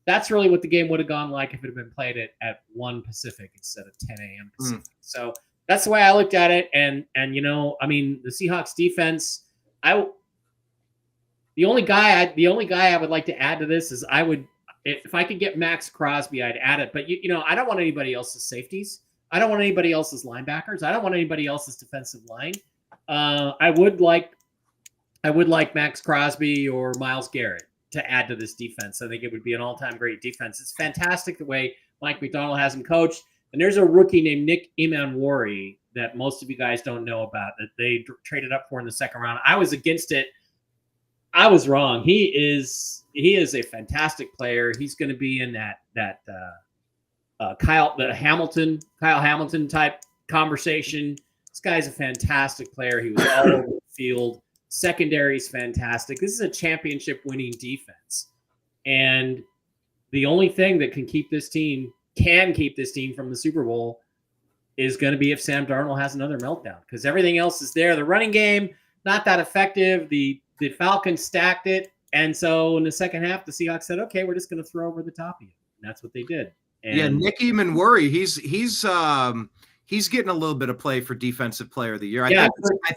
That's really what the game would have gone like if it had been played at 1 Pacific instead of 10 a.m. Pacific. So that's the way I looked at it. And the Seahawks defense, the only guy I would like to add to this is if I could get Max Crosby, I'd add it. But I don't want anybody else's safeties. I don't want anybody else's linebackers. I don't want anybody else's defensive line. I would like Max Crosby or Myles Garrett to add to this defense. I think it would be an all-time great defense. It's fantastic the way Mike McDonald has him coached. And there's a rookie named Nick Emanwori that most of you guys don't know about that they traded up for in the second round. I was against it. I was wrong. He is a fantastic player. He's going to be in that Kyle Hamilton type conversation. This guy's a fantastic player. He was all over the field. Secondary is fantastic. This is a championship winning defense. And the only thing that can keep this team from the Super Bowl is going to be if Sam Darnold has another meltdown, because everything else is there. The running game, not that effective. The Falcons stacked it. And so in the second half, the Seahawks said, okay, we're just going to throw over the top of you. And that's what they did. And Nick Emanwori, he's getting a little bit of play for Defensive Player of the Year. I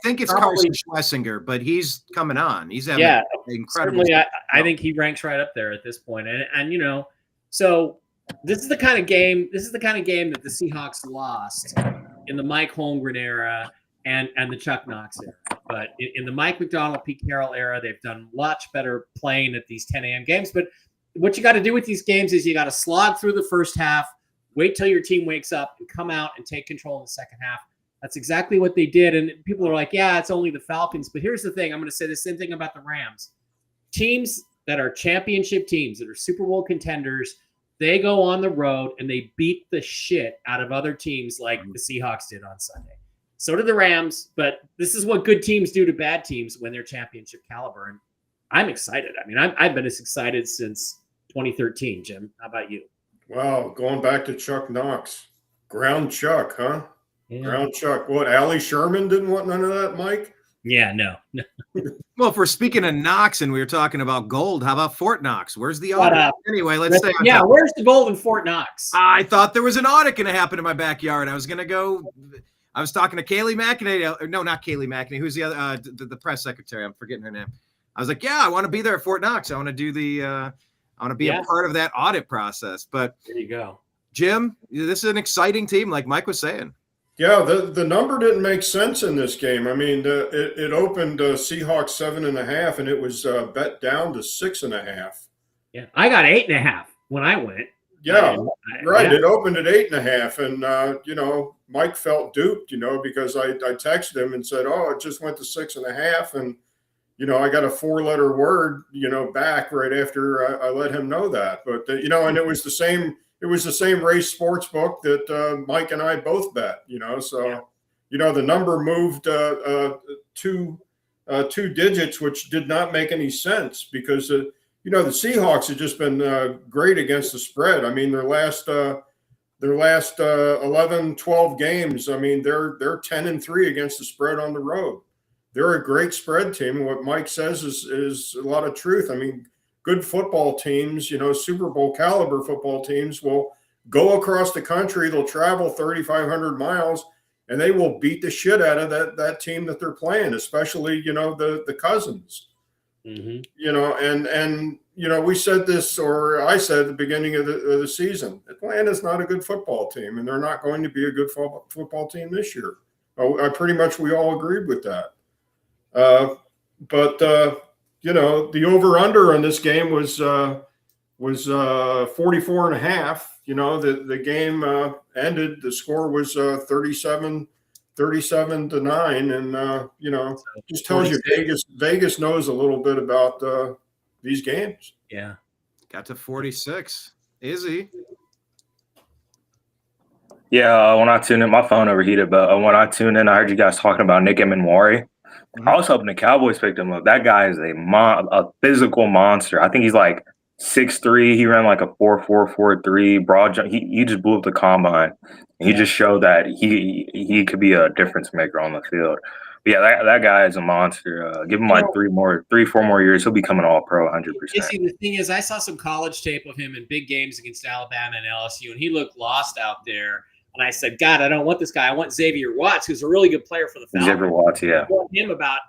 think it's Carson Schlesinger, but he's coming on. He's having incredible. I think he ranks right up there at this point. And so this is the kind of game that the Seahawks lost in the Mike Holmgren era and the Chuck Knox era. But in the Mike McDonald, Pete Carroll era, they've done much better playing at these 10 a.m. games. But what you got to do with these games is you got to slog through the first half, wait till your team wakes up, and come out and take control in the second half. That's exactly what they did. And people are like, yeah, it's only the Falcons. But here's the thing. I'm going to say the same thing about the Rams. Teams that are championship teams, that are Super Bowl contenders, they go on the road and they beat the shit out of other teams like the Seahawks did on Sunday. So did the Rams. But this is what good teams do to bad teams when they're championship caliber. And I'm excited. I mean, I've been as excited since 2013, Jim. How about you? Wow, going back to Chuck Knox. Ground Chuck, huh? Yeah. Ground Chuck. What, Allie Sherman didn't want none of that, Mike? Yeah, no. Well, if we're speaking of Knox and we were talking about gold, how about Fort Knox? Where's the audit? Anyway, let's stay on top. Where's the gold in Fort Knox? I thought there was an audit going to happen in my backyard. I was talking to Kayleigh McEnany. No, not Kayleigh McEnany. Who's the other, the press secretary? I'm forgetting her name. I was like, yeah, I want to be there at Fort Knox. I want to do I want to be a part of that audit process. But there you go. Jim, this is an exciting team, like Mike was saying. Yeah, the number didn't make sense in this game. I mean, it opened Seahawks 7.5, and it was bet down to 6.5. Yeah, I got 8.5 when I went. Yeah, right. Yeah. It opened at 8.5, and Mike felt duped, because I texted him and said, "Oh, it just went to 6.5," and I got a 4-letter word, back right after I let him know that. But and it was the same. It was the same race sports book that Mike and I both bet, So, the number moved two digits, which did not make any sense because, the Seahawks have just been great against the spread. I mean, their last 11, 12 games, I mean, they're 10-3 against the spread on the road. They're a great spread team. And what Mike says is a lot of truth. I mean, good football teams, Super Bowl caliber football teams will go across the country. They'll travel 3,500 miles and they will beat the shit out of that team that they're playing, especially, the Cousins. Mm-hmm. You know, and you know, we said this, or I said at the beginning of the season, Atlanta's not a good football team, and they're not going to be a good football team this year. I pretty much we all agreed with that. But you know, the over/under on this game was 44.5. You know, the game ended. The score was 37 to 9, and you know, just tells you Vegas knows a little bit about these games. Yeah, got to 46. Izzy. Yeah, when I tuned in, my phone overheated, but when I tuned in, I heard you guys talking about Nick Emenwari. I was hoping the Cowboys picked him up. That guy is a physical monster. I think he's like 6'3". He ran like a 4.4 broad jump. He just blew up the combine. He just showed that he could be a difference maker on the field. But yeah, that guy is a monster. Give him like 4 more years. He'll be coming all pro 100%. The thing is, I saw some college tape of him in big games against Alabama and LSU, and he looked lost out there. And I said, God, I don't want this guy. I want Xavier Watts, who's a really good player for the Falcons. Xavier Watts, yeah. I want him about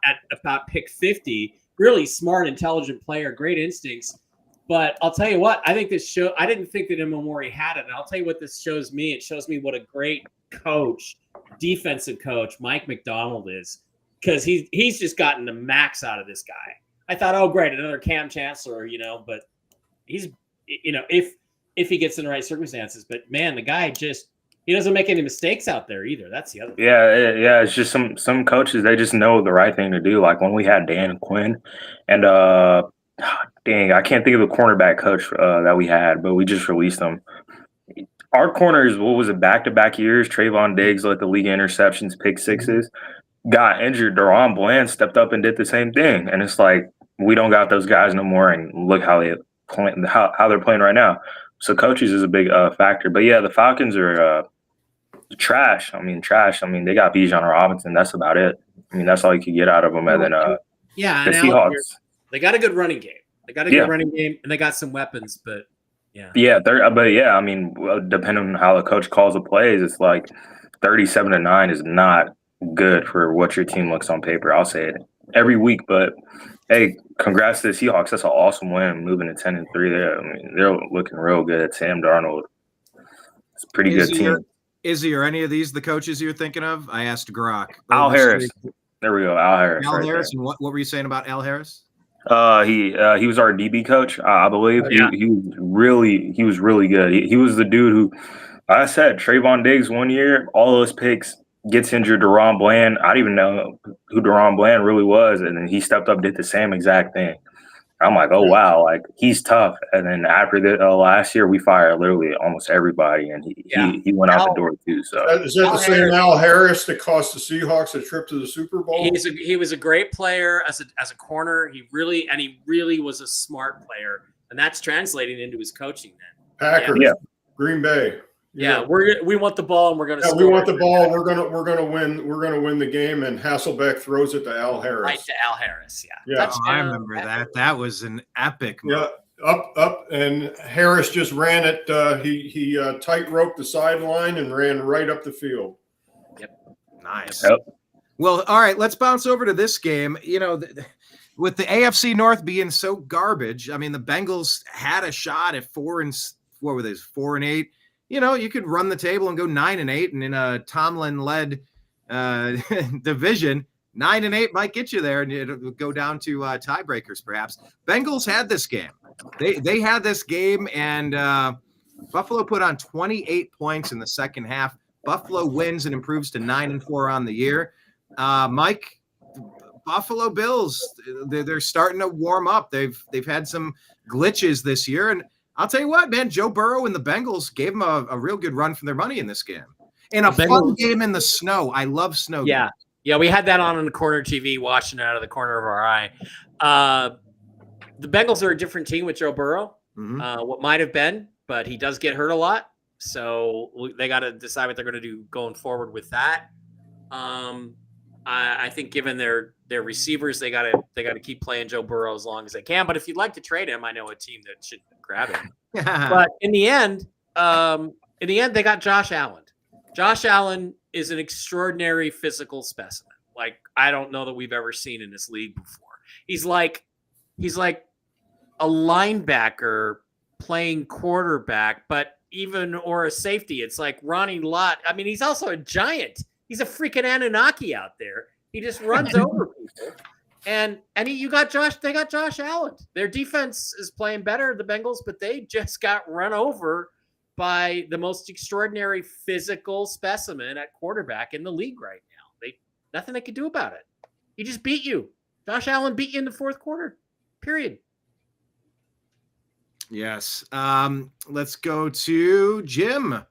pick 50. Really smart, intelligent player, great instincts. But I'll tell you what, I think I didn't think that Emenwari had it. And I'll tell you what this shows me. It shows me what a great coach, defensive coach, Mike McDonald is. Because he's just gotten the max out of this guy. I thought, oh, great, another Cam Chancellor, you know. But he's, you know, if he gets in the right circumstances. But, man, the guy just – he doesn't make any mistakes out there either. That's the other thing. Yeah. It's just some coaches, they just know the right thing to do. Like when we had Dan Quinn, and dang, I can't think of the cornerback coach that we had, but we just released them. Our corners, what was it, back-to-back years? Trayvon Diggs led the league in interceptions, pick sixes, got injured. Deron Bland stepped up and did the same thing, and it's like we don't got those guys no more. And look how they're playing right now. So coaches is a big factor. But yeah, the Falcons are trash. I mean, they got Bijan Robinson. That's about it. I mean, that's all you could get out of them. And then the Seahawks. They got a good running game. And they got some weapons. But I mean, depending on how the coach calls the plays, it's like 37-9 is not good for what your team looks on paper. I'll say it every week, but hey, congrats to the Seahawks. That's an awesome win, moving to 10-3 there. I mean, they're looking real good. Sam Darnold. It's a pretty good team. Izzy, are any of these the coaches you're thinking of? I asked Grok. Al Harris. There we go. Al Harris. Al Harris. And what were you saying about Al Harris? He was our DB coach, I believe. Yeah. He was really good. He was the dude who, I said, Trayvon Diggs 1 year, all those picks, gets injured. Deron Bland, I didn't even know who Deron Bland really was, and then he stepped up, did the same exact thing. I'm like, oh wow, like he's tough. And then after the last year, we fired literally almost everybody, and he went out the door too. So is that the same Al Harris that cost the Seahawks a trip to the Super Bowl? He was a great player as a corner. He really was a smart player, and that's translating into his coaching then. Packers, Green Bay. Yeah, we want the ball, and we're going to. We want the ball. We're gonna win. We're gonna win the game, and Hasselbeck throws it to Al Harris. Right to Al Harris. Yeah. I remember that. That was an epic move. Yeah, up, and Harris just ran it. He tight roped the sideline and ran right up the field. Yep. Nice. Yep. Well, all right. Let's bounce over to this game. You know, with the AFC North being so garbage, I mean, the Bengals had a shot at 4-8. You know, you could run the table and go 9-8, and in a Tomlin-led division, 9-8 might get you there, and it'll go down to tiebreakers, perhaps. Bengals had this game. They had this game, and Buffalo put on 28 points in the second half. Buffalo wins and improves to 9-4 on the year. Mike, Buffalo Bills, they're starting to warm up. They've had some glitches this year, and I'll tell you what, man, Joe Burrow and the Bengals gave them a real good run for their money in this game. And a fun game in the snow. I love snow games. Yeah, we had that on the corner TV, watching it out of the corner of our eye. The Bengals are a different team with Joe Burrow, what might have been, but he does get hurt a lot. So they got to decide what they're going to do going forward with that. I think given their receivers, they got to keep playing Joe Burrow as long as they can. But if you'd like to trade him, I know a team that should grab him. But in the end, they got Josh Allen. Josh Allen is an extraordinary physical specimen. Like I don't know that we've ever seen in this league before. He's like he's like a linebacker playing quarterback, but or a safety. It's like Ronnie Lott. I mean, he's also a giant. He's a freaking Anunnaki out there. He just runs over people. And they got Josh Allen. Their defense is playing better, the Bengals, but they just got run over by the most extraordinary physical specimen at quarterback in the league right now. Nothing they could do about it. He just beat you. Josh Allen beat you in the fourth quarter. Period. Yes. Let's go to Jim.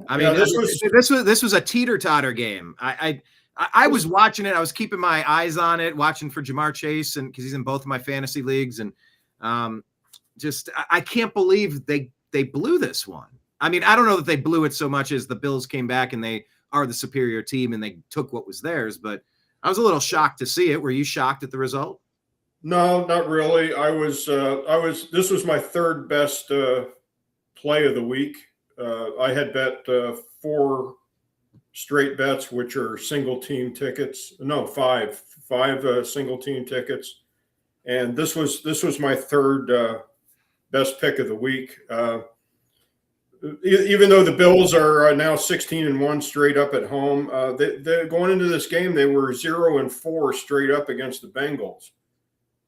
I mean, this was a teeter-totter game. I was watching it. I was keeping my eyes on it, watching for Jamar Chase, and because he's in both of my fantasy leagues, and I can't believe they blew this one. I mean, I don't know that they blew it so much as the Bills came back and they are the superior team and they took what was theirs. But I was a little shocked to see it. Were you shocked at the result? No, not really. This was my third best play of the week. I had bet 4 straight bets, which are single team tickets. No, five single team tickets. And this was my third best pick of the week. Even though the Bills are now 16-1 straight up at home, they're going into this game, they were 0-4 straight up against the Bengals.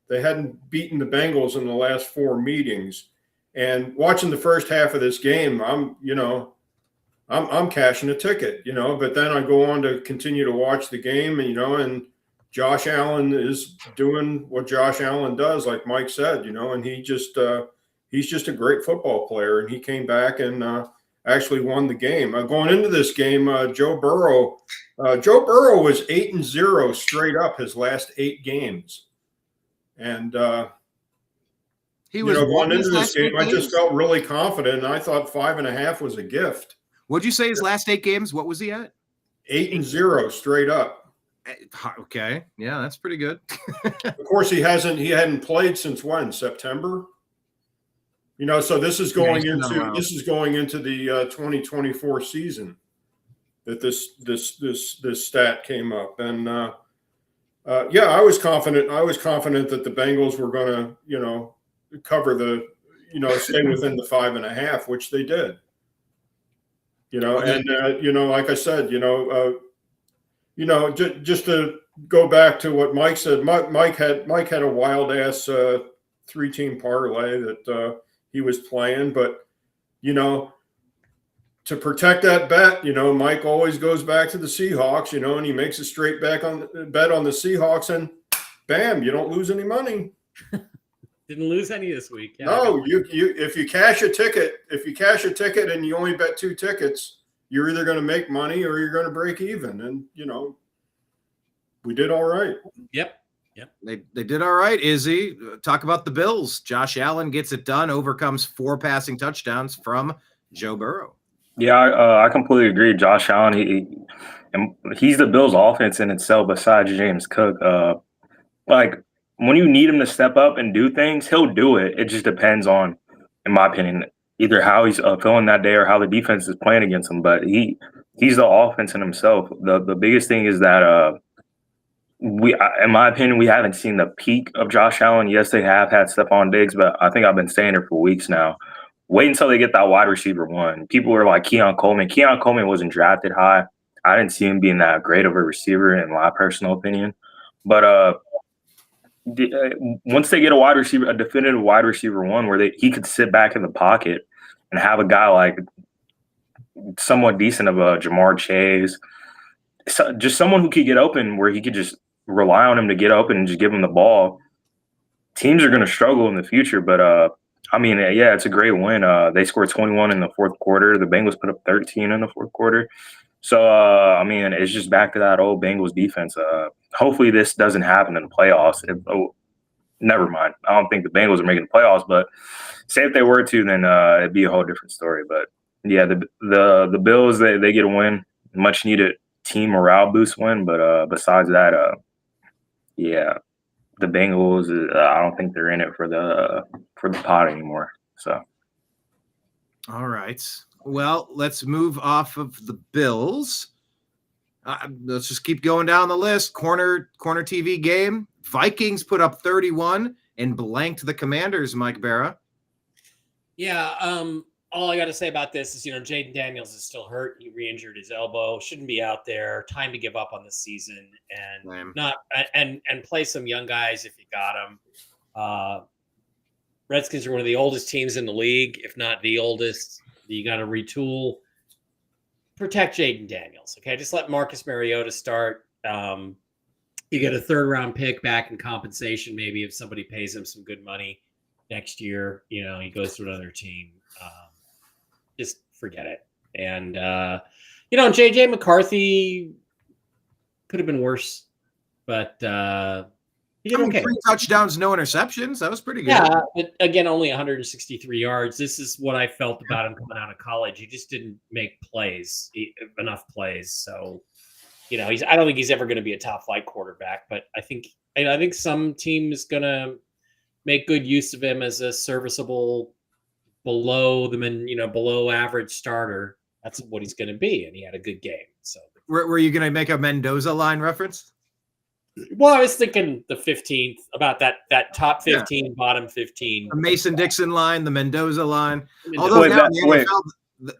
They hadn't beaten the Bengals in the last 4 meetings. And watching the first half of this game, I'm cashing a ticket, but then I go on to continue to watch the game, and Josh Allen is doing what Josh Allen does, like Mike said, and he just he's just a great football player, and he came back and actually won the game. Going into this game, Joe Burrow was 8-0 straight up his last 8 games. And he was going into this game, I just felt really confident, and I thought 5.5 was a gift. What'd you say his last 8 games? What was he at? 8-0 straight up. Okay, yeah, that's pretty good. Of course, he hadn't played since when? September. So this is going into the 2024 season that this stat came up, and I was confident. I was confident that the Bengals were going to cover stay within the 5.5, which they did. And like I said, just to go back to what Mike said, Mike had a wild ass 3-team parlay that he was playing, but to protect that bet, Mike always goes back to the Seahawks, and he makes a straight bet on the Seahawks, and bam, you don't lose any money. Didn't lose any this week. Yeah, no, if you cash a ticket and you only bet 2 tickets, you're either going to make money or you're going to break even. And we did all right. Yep. They did all right. Izzy, talk about the Bills. Josh Allen gets it done, overcomes 4 passing touchdowns from Joe Burrow. Yeah, I completely agree. Josh Allen, he's the Bills' offense in itself. Besides James Cook, when you need him to step up and do things, he'll do it. It just depends on, in my opinion, either how he's feeling that day or how the defense is playing against him. But he's the offense in himself. The biggest thing is that in my opinion, we haven't seen the peak of Josh Allen. Yes, they have had Stephon Diggs, but I think I've been saying it for weeks now. Wait until they get that wide receiver 1. People were like Keon Coleman. Keon Coleman wasn't drafted high. I didn't see him being that great of a receiver, in my personal opinion. But once they get a definitive wide receiver 1, where he could sit back in the pocket and have a guy like somewhat decent of a Jamar Chase, just someone who could get open, where he could just rely on him to get open and just give him the ball. Teams are going to struggle in the future, but it's a great win. They scored 21 in the fourth quarter. The Bengals put up 13 in the fourth quarter. So, it's just back to that old Bengals defense. Hopefully this doesn't happen in the playoffs. Never mind. I don't think the Bengals are making the playoffs, but say if they were to, then it'd be a whole different story. But, yeah, the Bills, they get a win, much needed team morale boost win. But besides that, the Bengals, I don't think they're in it for the pot anymore. So, all right. Well, let's move off of the Bills. Let's just keep going down the list. Corner TV game. Vikings put up 31 and blanked the Commanders, Mike Bara. Yeah. All I got to say about this is, Jaden Daniels is still hurt. He re-injured his elbow. Shouldn't be out there. Time to give up on the season and and play some young guys if you got them. Redskins are one of the oldest teams in the league, if not the oldest. You got to retool. Protect Jaden Daniels. Okay, just let Marcus Mariota start. You get a 3rd-round pick back in compensation, maybe if somebody pays him some good money next year. He goes to another team. Just forget it. And JJ McCarthy could have been worse, but he did okay. 3 touchdowns, no interceptions. That was pretty good. Yeah, but again, only 163 yards. This is what I felt about him coming out of college. He just didn't make enough plays. So, I don't think he's ever going to be a top flight quarterback. But I think some team is going to make good use of him as a serviceable, below average starter. That's what he's going to be, and he had a good game. So, were you going to make a Mendoza line reference? Well, I was thinking the 15th, about that top 15, bottom 15. The Mason Dixon line, the Mendoza line. Although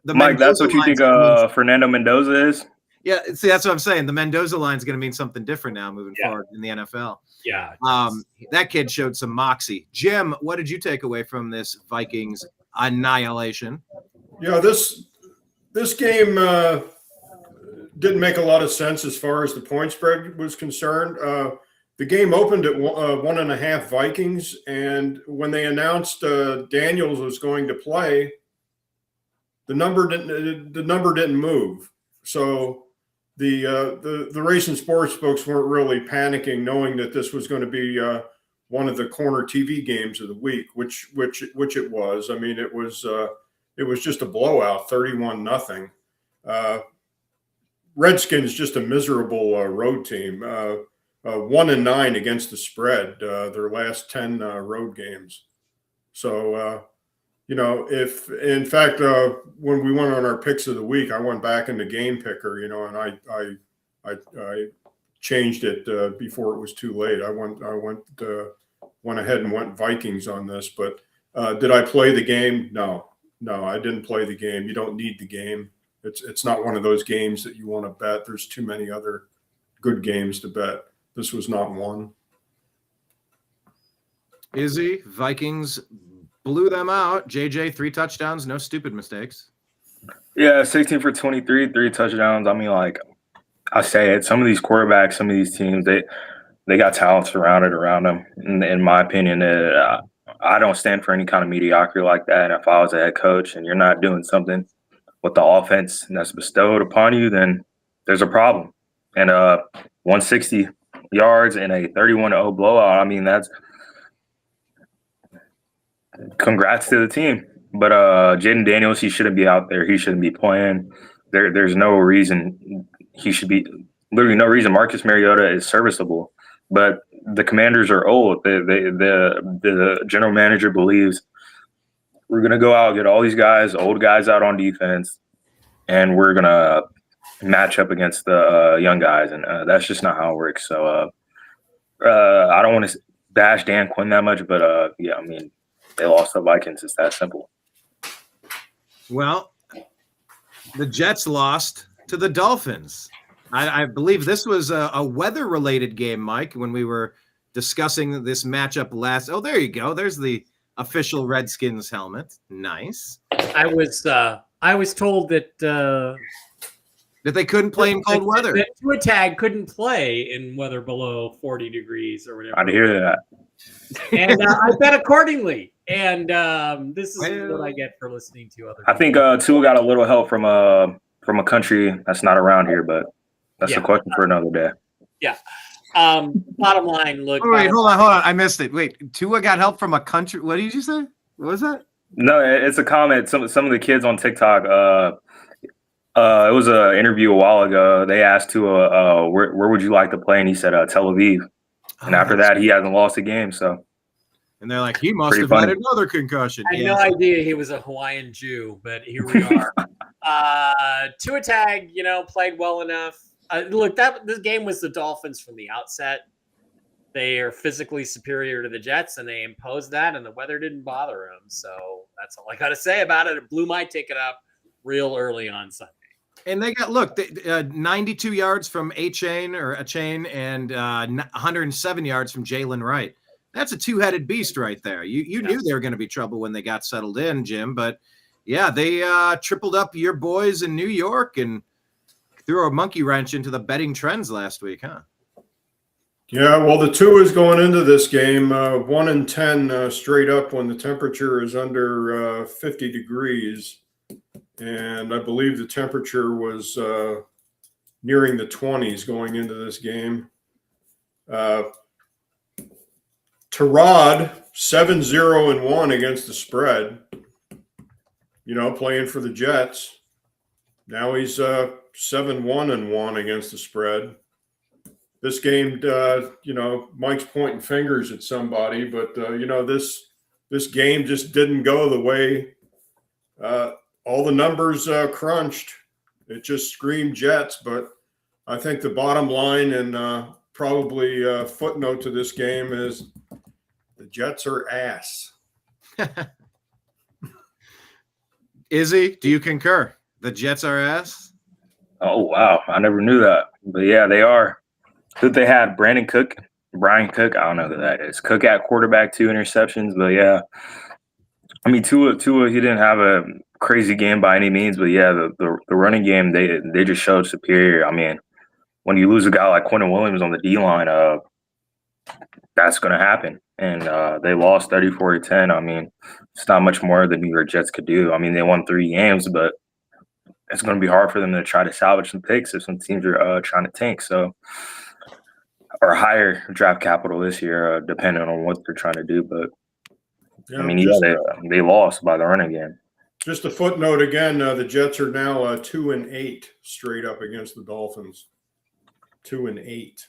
Mike, that's what you think Fernando Mendoza is? Yeah, see, that's what I'm saying. The Mendoza line is going to mean something different now moving forward in the NFL. Yeah. That kid showed some moxie. Jim, what did you take away from this Vikings annihilation? Yeah, this game didn't make a lot of sense as far as the point spread was concerned. The game opened at 1.5 Vikings, and when they announced Daniels was going to play, the number didn't move. So the Racing Sports folks weren't really panicking, knowing that this was going to be one of the corner TV games of the week, which it was. I mean, it was just a blowout, 31-0. Redskins just a miserable road team. 1-9 against the spread, their last 10 road games. So, if in fact, when we went on our picks of the week, I went back into Game Picker, and I changed it before it was too late. I went ahead and went Vikings on this, but did I play the game? No, I didn't play the game. You don't need the game. It's not one of those games that you want to bet. There's too many other good games to bet. This was not one. Izzy, Vikings blew them out. JJ, 3 touchdowns, no stupid mistakes. Yeah, 16 for 23, 3 touchdowns. I mean, like I say it, some of these quarterbacks, some of these teams, they got talent surrounded around them. In my opinion, I don't stand for any kind of mediocrity like that. And if I was a head coach and you're not doing something with the offense that's bestowed upon you, then there's a problem. And 160 yards in a 31-0 blowout, I mean, that's congrats to the team. But Jaden Daniels, he shouldn't be out there. He shouldn't be playing. There's no reason he should be – literally no reason. Marcus Mariota is serviceable. But the Commanders are old. The general manager believes we're going to go out, get all these guys, old guys out on defense, and we're going to match up against the young guys. And that's just not how it works. So I don't want to bash Dan Quinn that much, but, yeah, I mean, they lost the Vikings. It's that simple. Well, the Jets lost to the Dolphins. I believe this was a weather-related game, Mike, when we were discussing this matchup last. Oh, there you go. There's the official Redskins helmet. Nice. I was told that they couldn't play in cold weather. That Tua Tag couldn't play in weather below 40 degrees or whatever. I'd hear that. And I bet accordingly. And this is what I get for listening to other people. I think Tua got a little help from a country that's not around here, but that's a question for another day. Yeah. Bottom line, look. Oh, wait, hold on. I missed it. Wait, Tua got help from a country. What did you say? What was that? No, it's a comment. Some of the kids on TikTok. It was an interview a while ago. They asked Tua, where would you like to play, and he said Tel Aviv. And after that, he hasn't lost a game. So. And they're like, he must have had another concussion. I had no idea he was a Hawaiian Jew, but here we are. Tua Tag, played well enough. Look, this game was the Dolphins from the outset. they are physically superior to the Jets, and they imposed that, and the weather didn't bother them. So that's all I got to say about it. It blew my ticket up real early on Sunday. And they got 92 yards from A-Chain and 107 yards from Jalen Wright. That's a two-headed beast right there. You knew they were going to be trouble when they got settled in, Jim. But yeah, they tripled up your boys in New York and threw a monkey wrench into the betting trends last week, huh? Yeah, well, the two is going into this game 1-10 straight up when the temperature is under 50 degrees. And I believe the temperature was nearing the 20s going into this game. Terod 7-0-1 against the spread, playing for the Jets. Now he's 7-1-1 against the spread. This game, Mike's pointing fingers at somebody, but this game just didn't go the way all the numbers crunched. It just screamed Jets, but I think the bottom line and probably a footnote to this game is the Jets are ass. Izzy, do you concur? The Jets are ass? Oh, wow. I never knew that. But, yeah, they are. Who they had? Brian Cook. I don't know who that is. Cook at quarterback, 2 interceptions. But, yeah. I mean, Tua, he didn't have a crazy game by any means. But, yeah, the running game, they just showed superior. I mean, when you lose a guy like Quentin Williams on the D-line, that's going to happen. And they lost 34-10. I mean, it's not much more the New York Jets could do. I mean, they won 3 games, but it's going to be hard for them to try to salvage some picks if some teams are trying to tank. So, or higher draft capital this year, depending on what they're trying to do. But, Yeah, I mean, they lost by the running game. Just a footnote again, the Jets are now 2-8 straight up against the Dolphins. 2-8.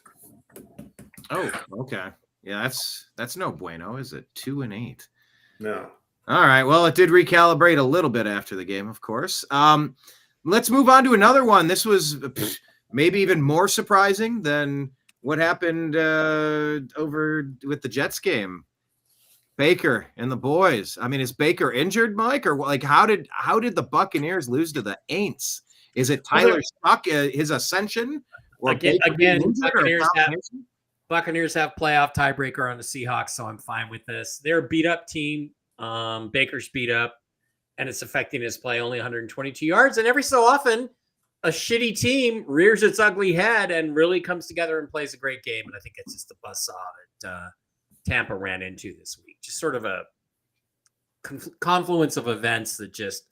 Oh, okay. Yeah, that's no bueno, is it? 2-8. No. All right. Well, it did recalibrate a little bit after the game, of course. Let's move on to another one. This was maybe even more surprising than what happened over with the Jets game. Baker and the boys. I mean, is Baker injured, Mike, or like how did the Buccaneers lose to the Aints? Is it Tyler Stuck, his ascension? Or Again, Buccaneers have playoff tiebreaker on the Seahawks, so I'm fine with this. They're a beat up team. Baker's beat up, and it's affecting his play. Only 122 yards, and every so often, a shitty team rears its ugly head and really comes together and plays a great game. And I think it's just the buzzsaw that Tampa ran into this week. Just sort of a confluence of events that just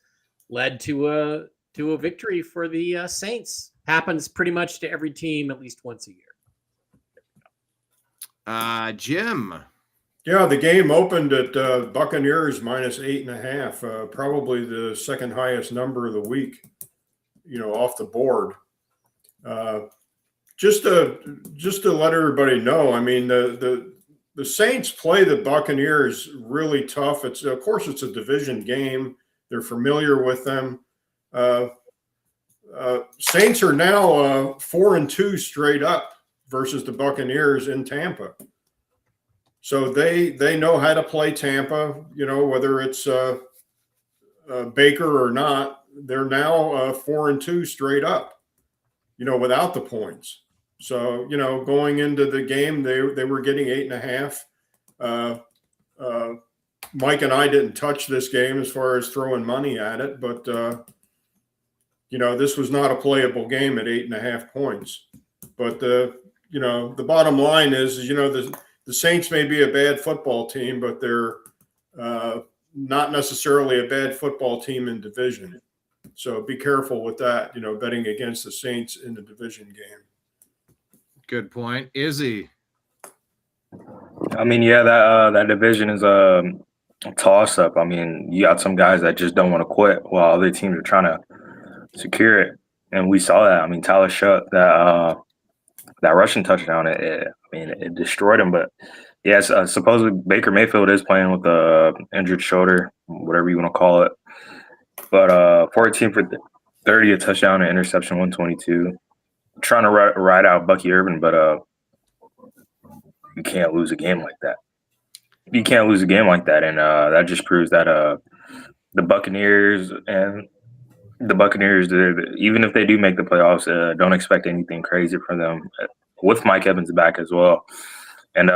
led to a victory for the Saints. Happens pretty much to every team at least once a year. Jim. Yeah, the game opened at Buccaneers minus 8.5, probably the second highest number of the week, off the board. Just to let everybody know, I mean, the Saints play the Buccaneers really tough. Of course, it's a division game. They're familiar with them. Saints are now 4-2 straight up versus the Buccaneers in Tampa. So they know how to play Tampa, whether it's Baker or not. They're now 4-2 straight up, without the points. So, going into the game, they were getting 8.5. Mike and I didn't touch this game as far as throwing money at it, but, this was not a playable game at 8.5 points. But, the bottom line is, the Saints may be a bad football team, but they're not necessarily a bad football team in division. So be careful with that, betting against the Saints in the division game. Good point. Izzy. I mean, yeah, that division is a toss-up. I mean, you got some guys that just don't want to quit while other teams are trying to secure it. And we saw that. I mean, Tyler Shutt, that rushing touchdown, it destroyed him. But, yes, supposedly Baker Mayfield is playing with a injured shoulder, whatever you want to call it. But 14 for 30, a touchdown, an interception, 122. Trying to ride out Bucky Irvin, but you can't lose a game like that. You can't lose a game like that, and that just proves that the Buccaneers, even if they do make the playoffs, don't expect anything crazy from them with Mike Evans back as well. And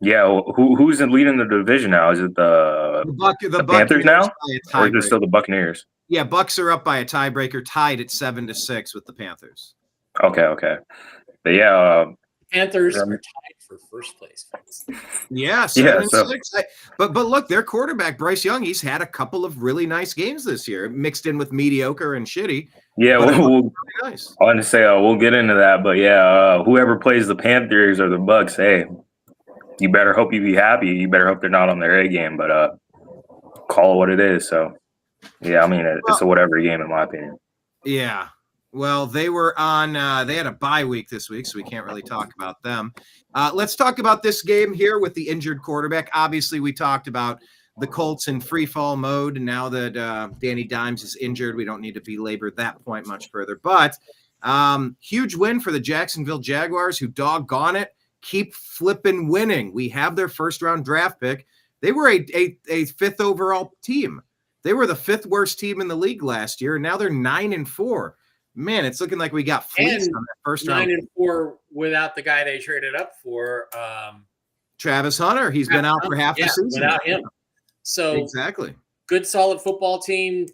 who's leading the division now? Is it the Panthers now, or is it still the Buccaneers? Yeah, Bucks are up by a tiebreaker, tied at 7-6 with the Panthers. Okay. But yeah, Panthers are tied for first place. Yeah, 7-6. But look, their quarterback Bryce Young, he's had a couple of really nice games this year, mixed in with mediocre and shitty. Yeah, really nice. I want to say we'll get into that, but whoever plays the Panthers or the Bucks, hey, you better hope you be happy. You better hope they're not on their A game, but call it what it is. So yeah, I mean it's a whatever game in my opinion. Yeah. Well, they were on they had a bye week this week, so we can't really talk about them. Let's talk about this game here with the injured quarterback. Obviously, we talked about the Colts in free fall mode, and now that Danny Dimes is injured, we don't need to belabor that point much further. But huge win for the Jacksonville Jaguars, who doggone it, keep flipping winning. We have their first-round draft pick. They were a fifth overall team. They were the fifth worst team in the league last year, and now they're 9-4. Man, it's looking like we got fleeced on that first round. 9-4 without the guy they traded up for. Travis Hunter. He's been out for half the season. Without him. So exactly. Good, solid football team.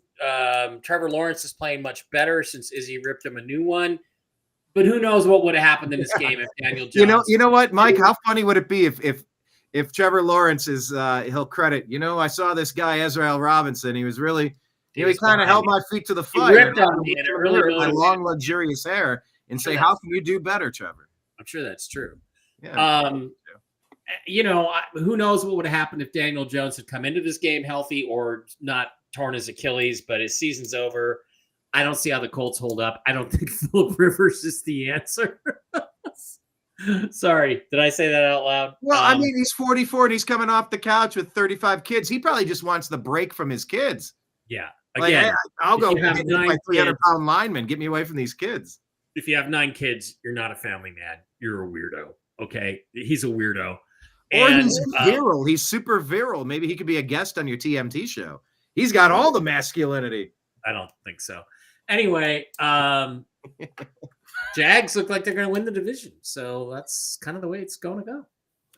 Trevor Lawrence is playing much better since Izzy ripped him a new one. But who knows what would have happened in this game if Daniel Jones. You know what, Mike? How funny would it be if Trevor Lawrence is he'll credit? I saw this guy Ez'Ryel Robinson. He was really. He kind of held my feet to the fire. He ripped on me, and it really my long, luxurious hair, and say, "How can you do better, Trevor?" I'm sure that's true. Yeah. Who knows what would have happened if Daniel Jones had come into this game healthy or not torn his Achilles, but his season's over. I don't see how the Colts hold up. I don't think Phillip Rivers is the answer. Sorry, did I say that out loud? Well, I mean, he's 44 and he's coming off the couch with 35 kids. He probably just wants the break from his kids. Yeah. Again, like, I'll go get my 300-pound lineman. Get me away from these kids. If you have 9 kids, you're not a family man. You're a weirdo. Okay, he's a weirdo. Or he's virile. He's super virile. Maybe he could be a guest on your TMT show. He's got all the masculinity. I don't think so. Anyway, Jags look like they're going to win the division. So that's kind of the way it's going to go.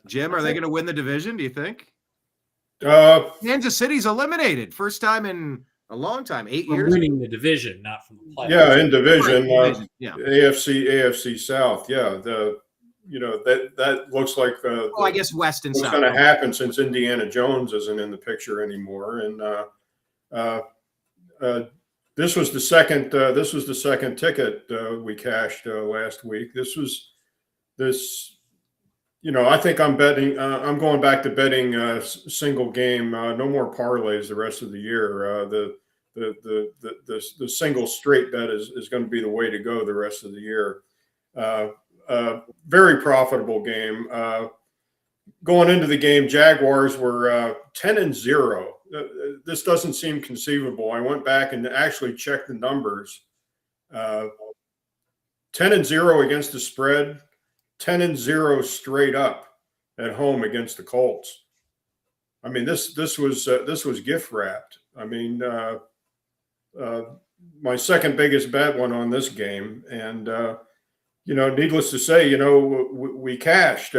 Jim, are they going to win the division, do you think? Kansas City's eliminated. First time in a long time, 8 years. Winning the division, not from the playoffs. Yeah, in division. Yeah. AFC South. Yeah, that looks like I guess West and South. What's going to happen since Indiana Jones isn't in the picture anymore, and this was the second. This was the second ticket we cashed last week. I think I'm betting. I'm going back to betting single game. No more parlays the rest of the year. The single straight bet is going to be the way to go the rest of the year. Very profitable game. Going into the game, Jaguars were 10-0. This doesn't seem conceivable. I went back and actually checked the numbers. 10-0 against the spread. 10-0 straight up at home against the Colts. I mean, this was gift wrapped. I mean, my second biggest bet went on this game, and needless to say, we cashed.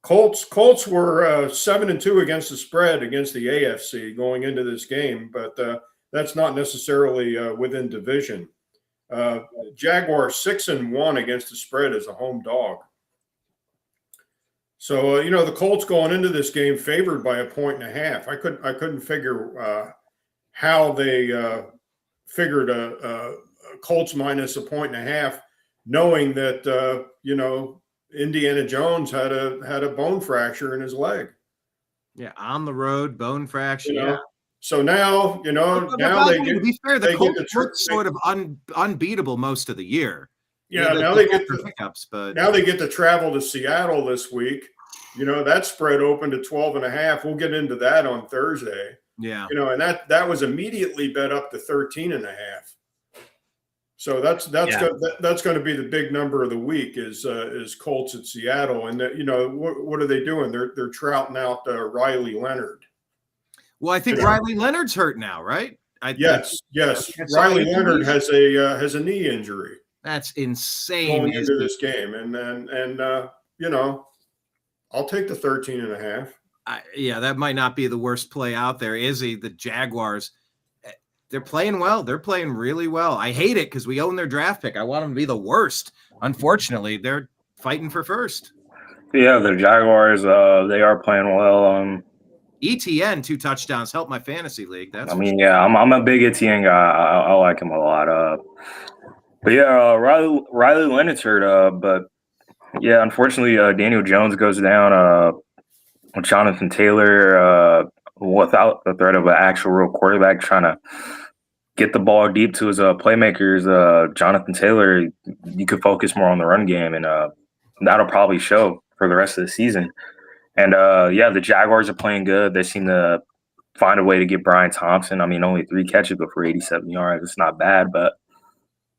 Colts were 7-2 against the spread against the AFC going into this game, but that's not necessarily within division. Jaguars 6-1 against the spread as a home dog. So the Colts going into this game favored by 1.5. I couldn't figure how they figured a Colts minus 1.5, knowing that Indiana Jones had a bone fracture in his leg. Yeah, on the road, bone fracture. Yeah. So now, now they get, to be fair, the Colts look sort of unbeatable most of the year. Yeah, now they get the pickups, but now they get to travel to Seattle this week. That spread opened to 12.5. We'll get into that on Thursday. Yeah. And that was immediately bet up to 13.5. So that's going to be the big number of the week is Colts at Seattle, and what are they doing? They're trouting out Riley Leonard. Well, I think Riley Leonard's hurt now, right? Yes. Riley Leonard has a knee injury. That's insane going into this game, and I'll take the 13.5. Yeah, that might not be the worst play out there. Izzy, the Jaguars, they're playing well. They're playing really well. I hate it because we own their draft pick. I want them to be the worst. Unfortunately, they're fighting for first. Yeah, the Jaguars, they are playing well. ETN 2 touchdowns helped my fantasy league. I'm a big ETN guy. I like him a lot. But yeah, Riley Leonard's hurt. But yeah, unfortunately, Daniel Jones goes down. Jonathan Taylor, without the threat of an actual real quarterback trying to get the ball deep to his playmakers, Jonathan Taylor, you could focus more on the run game, and that'll probably show for the rest of the season. And the Jaguars are playing good. They seem to find a way to get Brian Thompson. I mean, only 3 catches, but for 87 yards, it's not bad. But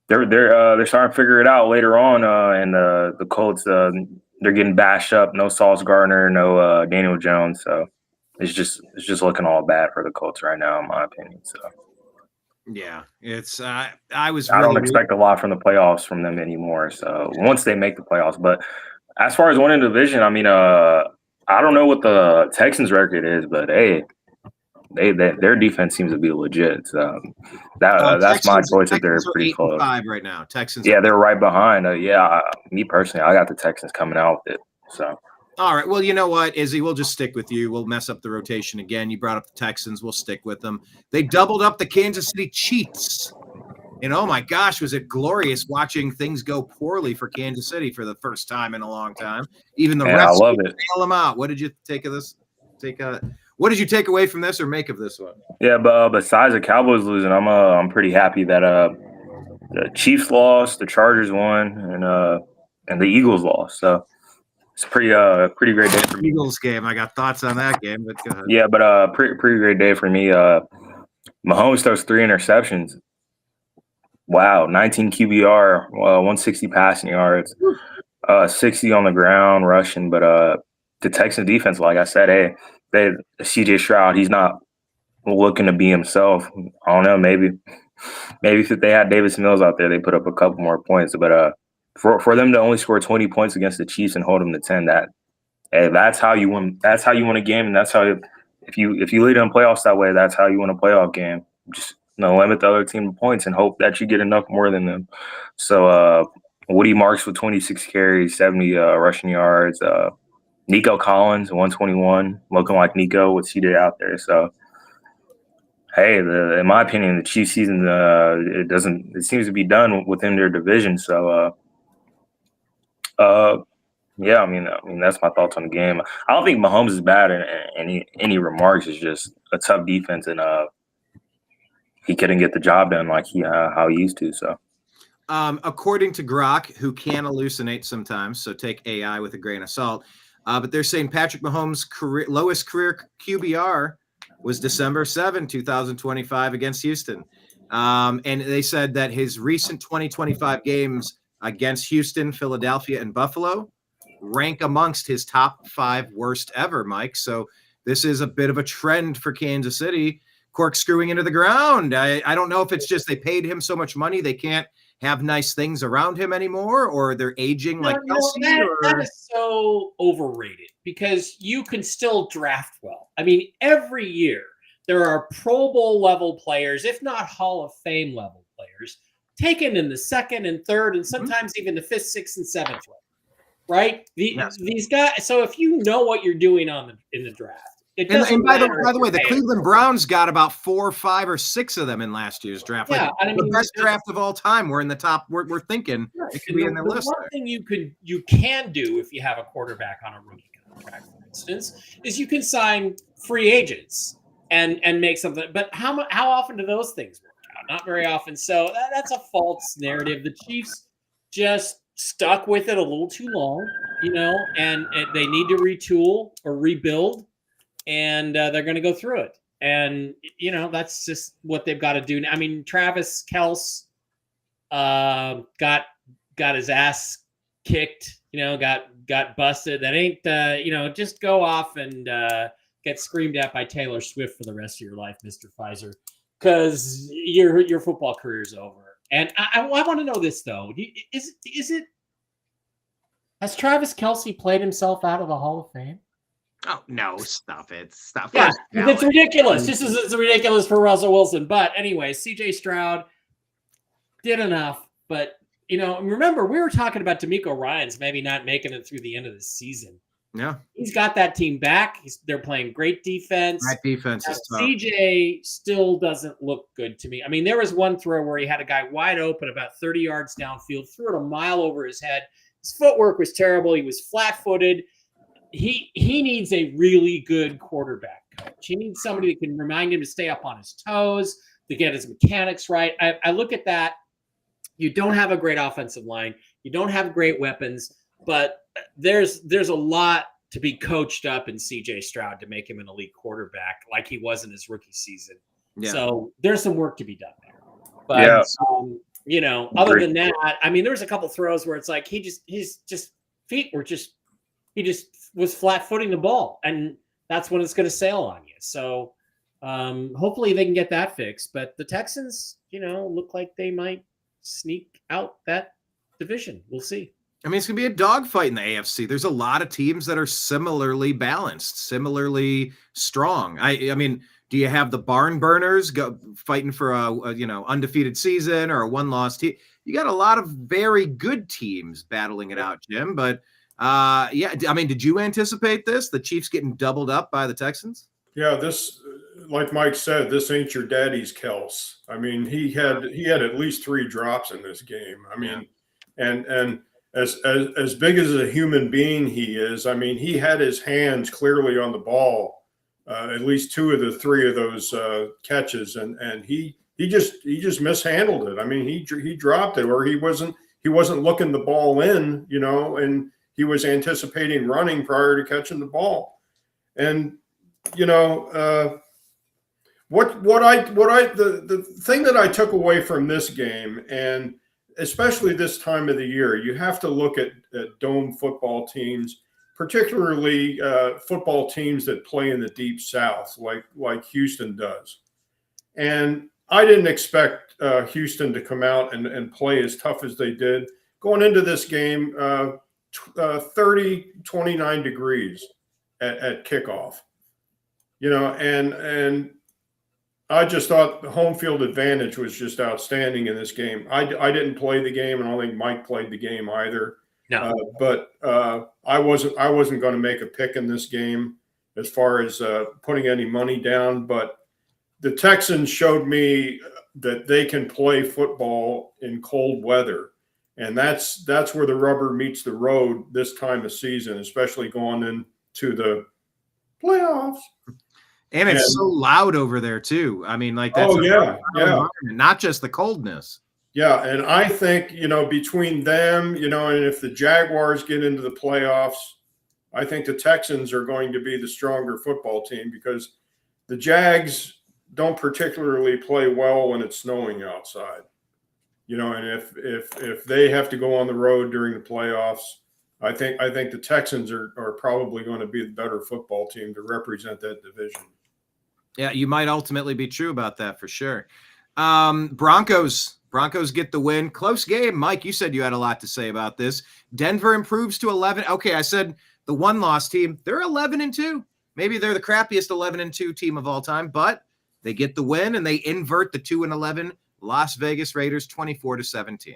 they're starting to figure it out later on. And the Colts, they're getting bashed up. No Sauce Gardner, no Daniel Jones. So it's just looking all bad for the Colts right now, in my opinion. So yeah, it's I don't expect a lot from the playoffs from them anymore. So once they make the playoffs, but as far as winning the division, I mean, I don't know what the Texans' record is, but hey, their defense seems to be legit. So that's my choice. That they're pretty close. 8-5 right now. Texans. Yeah, they're right behind. Me personally, I got the Texans coming out with it. So. All right. Well, you know what, Izzy, we'll just stick with you. We'll mess up the rotation again. You brought up the Texans. We'll stick with them. They doubled up the Kansas City Chiefs. And oh my gosh, was it glorious watching things go poorly for Kansas City for the first time in a long time. Even the refs I love it. Bail them out. What did you take of this? What did you take away from this or make of this one? Yeah, but besides the Cowboys losing, I'm pretty happy that the Chiefs lost, the Chargers won, and the Eagles lost. So it's pretty great day for me. Eagles game. I got thoughts on that game, but go ahead. Yeah, but pretty great day for me. Mahomes throws 3 interceptions. Wow, 19 QBR, 160 passing yards, 60 on the ground rushing. But the Texans defense, like I said, hey, CJ Stroud, he's not looking to be himself. I don't know, maybe if they had Davis Mills out there, they put up a couple more points. But for them to only score 20 points against the Chiefs and hold them to 10, that's how you win. That's how you win a game, and that's how if you lead in playoffs that way, that's how you win a playoff game. Just limit the other team to points and hope that you get enough more than them. So Woody Marks with 26 carries, 70 rushing yards. Nico Collins, 121, looking like Nico with CJ out there. So, hey, in my opinion, the Chiefs season it seems to be done within their division. So, yeah, I mean that's my thoughts on the game. I don't think Mahomes is bad in any remarks. It's just a tough defense, and he couldn't get the job done like how he used to. So, according to Grok, who can hallucinate sometimes, so take AI with a grain of salt. But they're saying Patrick Mahomes' lowest career QBR was December 7, 2025 against Houston. And they said that his recent 2025 games against Houston, Philadelphia, and Buffalo rank amongst his top 5 worst ever, Mike. So this is a bit of a trend for Kansas City, corkscrewing into the ground. I don't know if it's just they paid him so much money they can't have nice things around him anymore, or they're aging like Kelsey. That is so overrated because you can still draft well. I mean, every year there are Pro Bowl level players, if not Hall of Fame level players, taken in the 2nd and 3rd and sometimes even the 5th, 6th, and 7th round. Right? These guys. So if you know what you're doing in the draft. And by the way, the Cleveland Browns got about 4, 5, or 6 of them in last year's draft. Yeah, the best draft of all time. We're in the top. We're thinking it could be in the list. One thing you can do if you have a quarterback on a rookie contract, for instance, is you can sign free agents and make something. But how often do those things work out? Not very often. So that's a false narrative. The Chiefs just stuck with it a little too long, and they need to retool or rebuild. And they're going to go through it. And, that's just what they've got to do. I mean, Travis Kelce, got his ass kicked, got busted. That ain't just go off and get screamed at by Taylor Swift for the rest of your life, Mr. Pfizer, because your football career's over. And I want to know this though: is it? Has Travis Kelce played himself out of the Hall of Fame? Oh no! Stop it! Stop. Yeah, it's ridiculous. Just as it's ridiculous for Russell Wilson. But anyway, C.J. Stroud did enough. But remember we were talking about D'Amico Ryans maybe not making it through the end of the season. Yeah, he's got that team back. They're playing great defense. That defense is tough. CJ still doesn't look good to me. I mean, there was one throw where he had a guy wide open about 30 yards downfield, threw it a mile over his head. His footwork was terrible. He was flat-footed. He needs a really good quarterback coach. He needs somebody that can remind him to stay up on his toes, to get his mechanics right. I look at that. You don't have a great offensive line. You don't have great weapons, but there's a lot to be coached up in C.J. Stroud to make him an elite quarterback like he was in his rookie season. Yeah. So there's some work to be done there. But, other than that, I mean, there was a couple throws where it's like he just was flat-footing the ball, and that's when it's going to sail on you. So hopefully they can get that fixed. But the Texans, look like they might sneak out that division. We'll see. I mean, it's going to be a dogfight in the AFC. There's a lot of teams that are similarly balanced, similarly strong. I mean, do you have the barn burners fighting for a undefeated season or a one-loss team? You got a lot of very good teams battling it out, Jim. But I mean, did you anticipate this? The Chiefs getting doubled up by the Texans? Yeah, this, like Mike said, this ain't your daddy's Kels. I mean, he had at least 3 drops in this game. I mean, and as big as a human being he is, I mean, he had his hands clearly on the ball, at least 2 of the 3 of those catches, and he just mishandled it. I mean, he dropped it, or he wasn't looking the ball in, and he was anticipating running prior to catching the ball. And the thing that I took away from this game, and especially this time of the year, you have to look at dome football teams, particularly football teams that play in the deep South, like Houston does. And I didn't expect Houston to come out and play as tough as they did. Going into this game, 29 degrees at kickoff, and I just thought the home field advantage was just outstanding in this game. I didn't play the game, and I don't think Mike played the game either. No. But I wasn't going to make a pick in this game as far as putting any money down. But the Texans showed me that they can play football in cold weather, and that's where the rubber meets the road this time of season, especially going into the playoffs. And it's so loud over there too. I mean, like that's not just the coldness. Yeah, and I think between them, and if the Jaguars get into the playoffs, I think the Texans are going to be the stronger football team, because the Jags don't particularly play well when it's snowing outside. And if they have to go on the road during the playoffs, I think the Texans are probably going to be the better football team to represent that division. Yeah, you might ultimately be true about that for sure. Broncos get the win. Close game. Mike, you said you had a lot to say about this. Denver improves to 11. Okay, I said the one-loss team. They're 11-2. Maybe they're the crappiest 11-2 team of all time, but they get the win and they invert the 2-11 Las Vegas Raiders 24-17.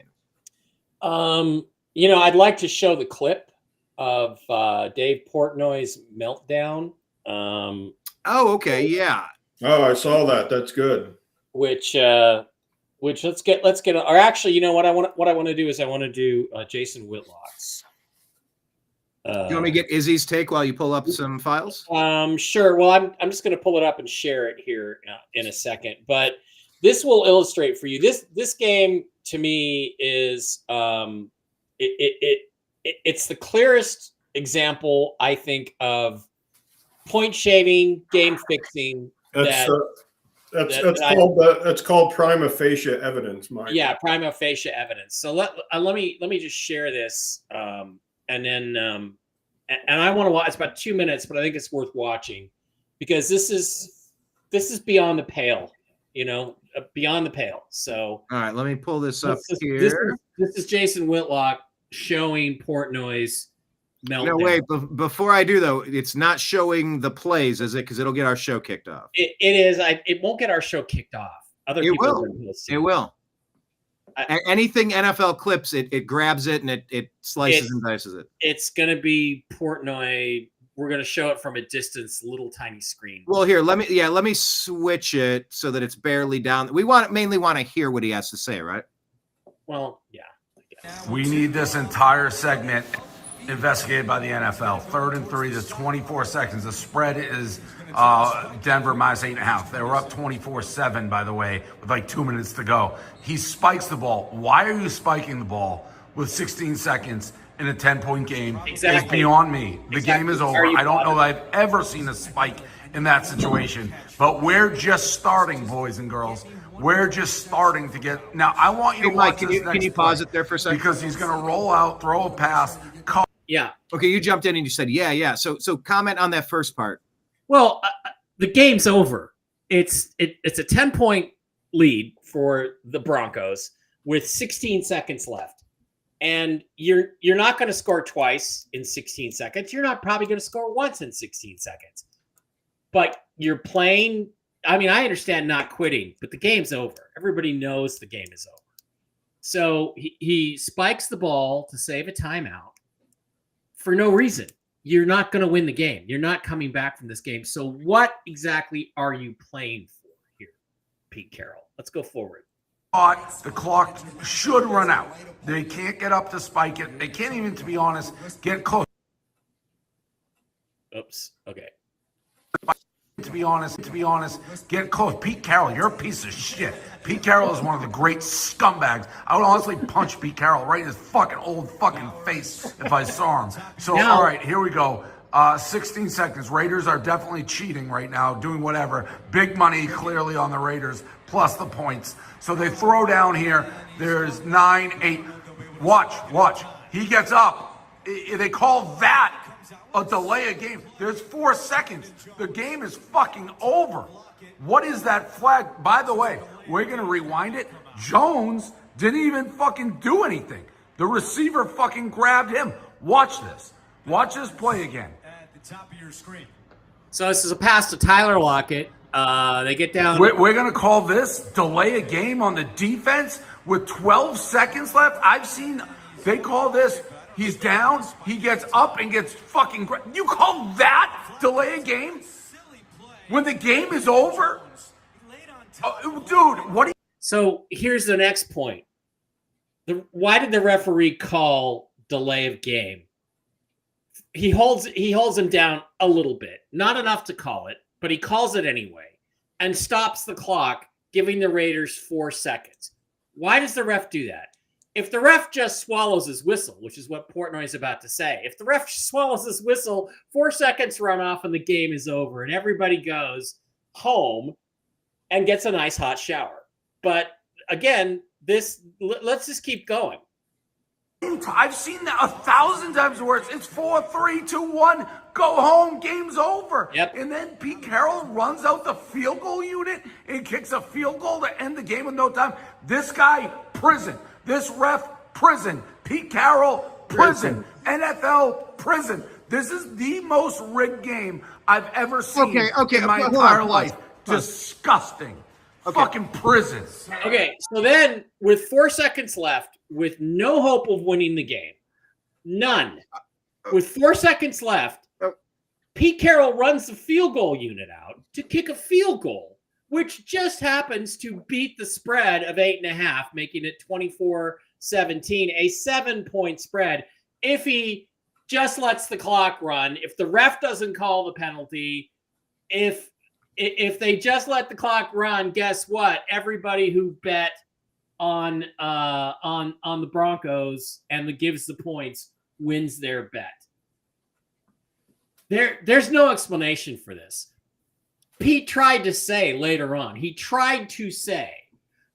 I'd like to show the clip of Dave Portnoy's meltdown. Oh, okay, yeah. Oh, I saw that. That's good. Which let's get. Or actually, you know what I want to do is I want to do Jason Whitlock's. Do you want me to get Izzy's take while you pull up some files? Sure. Well, I'm just going to pull it up and share it here in a second. But this will illustrate for you. This game to me is it's the clearest example, I think, of point shaving, game fixing. That's called prima facie evidence, Mike. Yeah, prima facie evidence. So let me just share this, and then and I want to watch. It's about 2 minutes, but I think it's worth watching because this is beyond the pale, beyond the pale. So all right, let me pull this up here. This is Jason Whitlock showing Portnoy's meltdown. No, wait. Before I do though, it's not showing the plays, is it? Because it'll get our show kicked off. It is. It won't get our show kicked off. Other people It will. Anything NFL clips, it grabs it and it slices and dices it. It's gonna be Portnoy. We're gonna show it from a distance, little tiny screen. Well, here, let me switch it so that it's barely down. We mainly want to hear what he has to say, right? Well, yeah. We need this entire segment investigated by the NFL. 3rd and 3, there's 24 seconds. The spread is Denver minus 8.5. They were up 24-7, by the way, with like 2 minutes to go. He spikes the ball. Why are you spiking the ball with 16 seconds in a 10-point game? Exactly. It's beyond me. The game is over. I don't know bothered? that I've ever seen a spike in that situation. But we're just starting, boys and girls. We're just starting to get. Now, I want you to watch this next can you pause it there for a second? Because he's going to roll out, throw a pass. Yeah. Okay, you jumped in and you said, yeah. So comment on that first part. Well, the game's over. It's a 10-point lead for the Broncos with 16 seconds left. And you're not going to score twice in 16 seconds. You're not probably going to score once in 16 seconds. But you're playing. I mean, I understand not quitting, but the game's over. Everybody knows the game is over. So he spikes the ball to save a timeout for no reason. You're not going to win the game. You're not coming back from this game. So what exactly are you playing for here, Pete Carroll? Let's go forward. The clock should run out. They can't get up to spike it. They can't even, to be honest, get close. Oops. Okay. To be honest, get close. Pete Carroll, you're a piece of shit. Pete Carroll is one of the great scumbags. I would honestly punch Pete Carroll right in his fucking old fucking face if I saw him. So, all right, here we go. 16 seconds. Raiders are definitely cheating right now, doing whatever. Big money clearly on the Raiders, plus the points. So they throw down here. There's 9, 8. Watch. He gets up. They call that a delay of game. There's 4 seconds. The game is fucking over. What is that flag? By the way, we're going to rewind it. Jones didn't even fucking do anything. The receiver fucking grabbed him. Watch this. Watch this play again. At the top of your screen. So this is a pass to Tyler Lockett. They get down. We're going to call this delay a game on the defense with 12 seconds left. I've seen they call this. He's down. He gets up and gets fucking. You call that delay a game when the game is over? Dude, what? So here's the next point. Why did the referee call delay of game? He holds him down a little bit, not enough to call it, but he calls it anyway and stops the clock, giving the Raiders 4 seconds. Why does the ref do that? If the ref just swallows his whistle, which is what Portnoy is about to say, if the ref swallows his whistle, 4 seconds run off and the game is over and everybody goes home and gets a nice hot shower. But again, let's just keep going. I've seen that 1,000 times worse. It's 4, 3, 2, 1. Go home. Game's over. Yep. And then Pete Carroll runs out the field goal unit and kicks a field goal to end the game with no time. This guy, prison. This ref, prison. Pete Carroll, prison. NFL, prison. This is the most rigged game I've ever seen in my entire life. Disgusting. Fucking prison. Okay, so then with 4 seconds left, with no hope of winning the game, none, with 4 seconds left, Pete Carroll runs the field goal unit out to kick a field goal, which just happens to beat the spread of 8.5, making it 24-17, a 7-point spread. If he just lets the clock run, if the ref doesn't call the penalty, if they just let the clock run, guess what? Everybody who bet on the Broncos and gives the points wins their bet. There's no explanation for this. Pete tried to say later on, he tried to say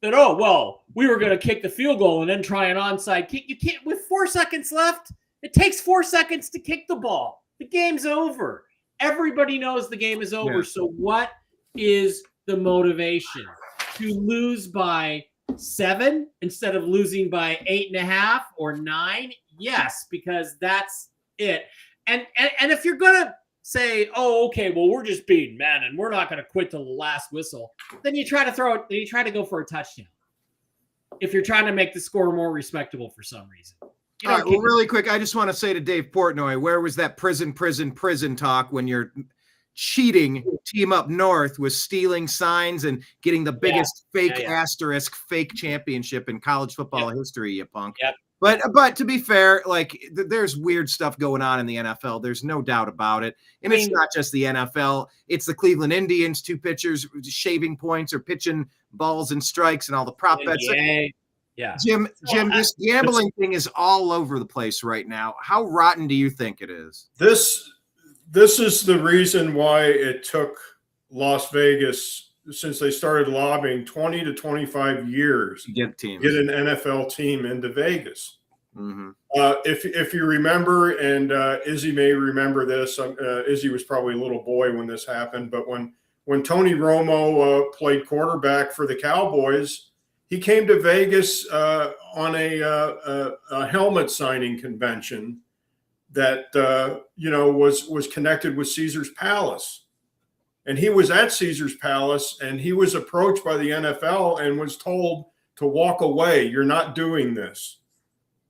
that, oh, well, we were going to kick the field goal and then try an onside kick. You can't, with 4 seconds left, it takes 4 seconds to kick the ball. The game's over. Everybody knows the game is over. Yeah. So what is the motivation? To lose by 7 instead of losing by 8.5 or 9? Yes, because that's it. And if you're going to say, oh, okay, well, we're just being men and we're not going to quit till the last whistle, then you try to throw it, you try to go for a touchdown. If you're trying to make the score more respectable for some reason. All right, well, really quick, I just want to say to Dave Portnoy, where was that prison talk when your cheating team up north was stealing signs and getting the biggest fake asterisk fake championship in college football history, you punk? Yep. But to be fair, like there's weird stuff going on in the NFL. There's no doubt about it. And it's not just the NFL. It's the Cleveland Indians, 2 pitchers shaving points or pitching balls and strikes and all the prop bets. Yeah. Jim, this gambling thing is all over the place right now. How rotten do you think it is? This is the reason why it took Las Vegas, since they started lobbying, 20 to 25 years to get teams, get an NFL team into Vegas. Mm-hmm. If you remember, and Izzy may remember this, Izzy was probably a little boy when this happened, but when Tony Romo played quarterback for the Cowboys, he came to Vegas on a helmet signing convention that was connected with Caesar's Palace. And he was at Caesar's Palace, and he was approached by the NFL and was told to walk away. You're not doing this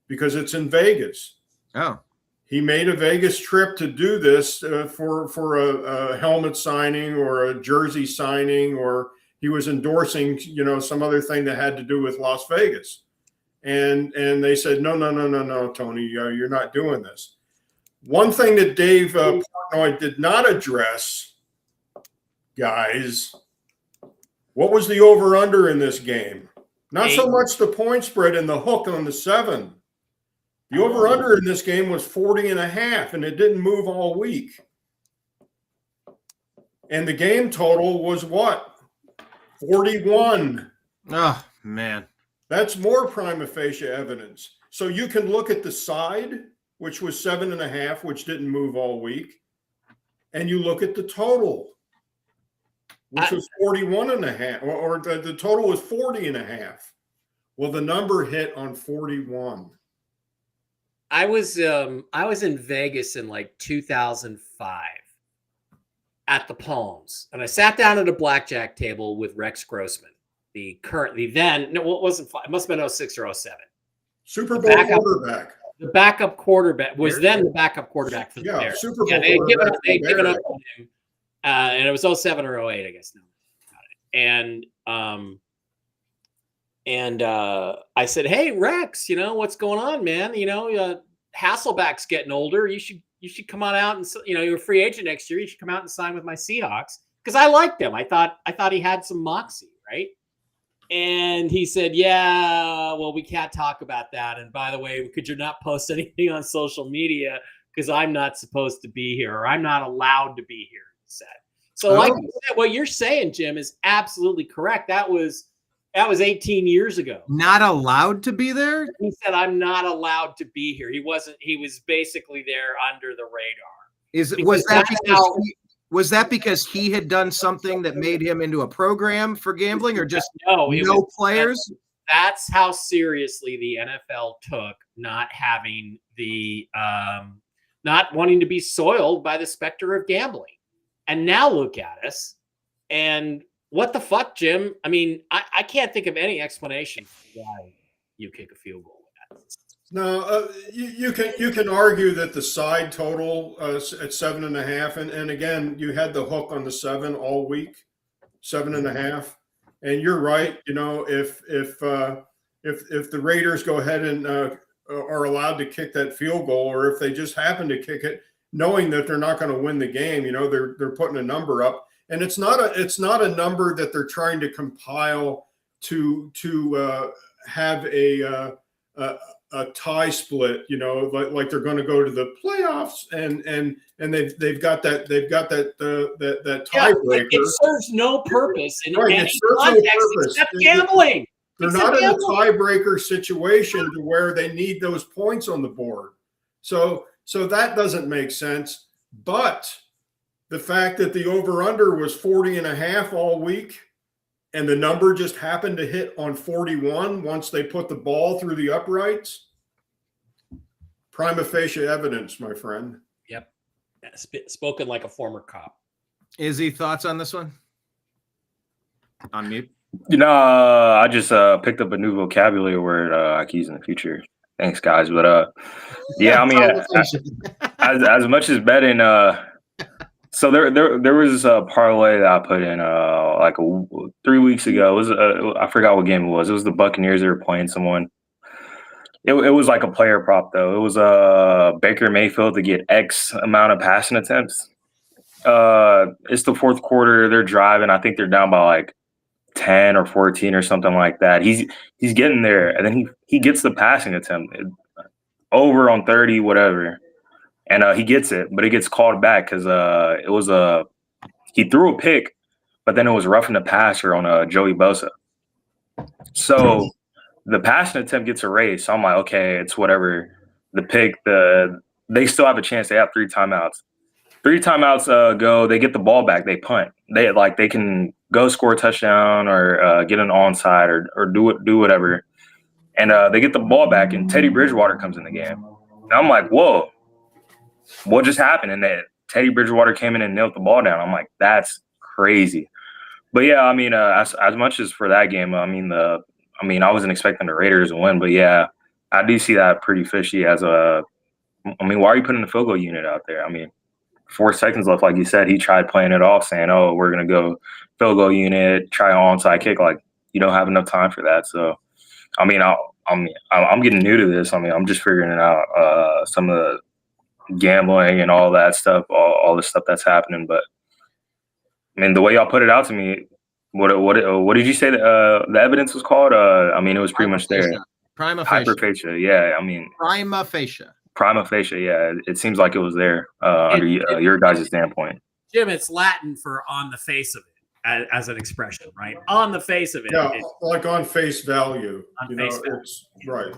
because it's in Vegas. Oh. He made a Vegas trip to do this for a helmet signing or a jersey signing, or he was endorsing, some other thing that had to do with Las Vegas. And they said, no, Tony, you're not doing this. One thing that Dave Portnoy did not address, guys, what was the over-under in this game? Not so much the point spread and the hook on the 7. The over-under in this game was 40.5, and it didn't move all week. And the game total was what? 41. Oh, man. That's more prima facie evidence. So you can look at the side, which was 7.5, which didn't move all week, and you look at the total, which was 41.5, or the total was 40.5. Well, the number hit on 41. I was in Vegas in like 2005 at the Palms, and I sat down at a blackjack table with Rex Grossman, it wasn't 5, it must have been 06 or 07. Super Bowl quarterback. The backup quarterback was then the backup quarterback for the Bears. Super Bowl they had given up on him. And it was 07 or 08, I guess. And I said, hey, Rex, what's going on, man? Hasselback's getting older. You should come on out and, you're a free agent next year. You should come out and sign with my Seahawks. Because I liked him. I thought he had some moxie, right? And he said, yeah, well, we can't talk about that. And by the way, could you not post anything on social media? Because I'm not supposed to be here, or I'm not allowed to be here, he said. So like you said, what you're saying, Jim, is absolutely correct. That was 18 years ago. Not allowed to be there? He said, I'm not allowed to be here. He was basically there under the radar. Was that because he had done something that made him into a program for gambling, or just no players? That's how seriously the NFL took not having not wanting to be soiled by the specter of gambling. And now look at us. And what the fuck, Jim? I mean, I can't think of any explanation for why you kick a field goal with that. No, you can argue that the side total at 7.5, and again, you had the hook on the 7 all week, 7.5, and you're right. If the Raiders go ahead and are allowed to kick that field goal, or if they just happen to kick it, knowing that they're not going to win the game, they're putting a number up, and it's not a number that they're trying to compile to have a tie split, like they're going to go to the playoffs, and they've got that tiebreaker. It serves no purpose in Right, any it serves no context purpose. except gambling. They're not in a tiebreaker situation to where they need those points on the board. So that doesn't make sense. But the fact that the over-under was 40.5 all week, and the number just happened to hit on 41 once they put the ball through the uprights, prima facie evidence, my friend. Yep. Spoken like a former cop. Izzy, thoughts on this one? On mute. I just picked up a new vocabulary word I can use in the future. Thanks, guys. But yeah, I mean, as much as betting, so there was a parlay that I put in 3 weeks ago. It was I forgot what game it was. It was the Buccaneers. They were playing someone. It was like a player prop though. It was Baker Mayfield to get X amount of passing attempts. It's the fourth quarter. They're driving. I think they're down by like 10 or 14 or something like that. He's getting there, and then he gets the passing attempt over on 30, whatever. And he gets it, but it gets called back because it was he threw a pick, but then it was roughing the passer on Joey Bosa. So the passing attempt gets erased. So I'm like, okay, it's whatever. The pick, they still have a chance. They have 3 timeouts. 3 timeouts go. They get the ball back. They punt. They can go score a touchdown or get an onside or do whatever. And they get the ball back, and Teddy Bridgewater comes in the game. And I'm like, whoa. What just happened? And then Teddy Bridgewater came in and nailed the ball down. I'm like, that's crazy. But yeah, I mean, as much as for that game, I mean, I wasn't expecting the Raiders to win, but yeah, I do see that pretty fishy why are you putting the field goal unit out there? I mean, 4 seconds left, like you said, he tried playing it off, saying, "Oh, we're gonna go field goal unit, try an onside kick." Like, you don't have enough time for that. So, I mean, I'm getting new to this. I mean, I'm just figuring it out. Some of the gambling and all that stuff, all the stuff that's happening. But I mean, the way y'all put it out to me, what did you say that the evidence was called? I mean, it was pretty much there. Prima facie. Hyperfacia, yeah. I mean, Prima facie. Yeah. It seems like it was there under your guys' standpoint. Jim, it's Latin for on the face of it as an expression, right? On the face of it. Yeah, like on face value. On face value. It's right.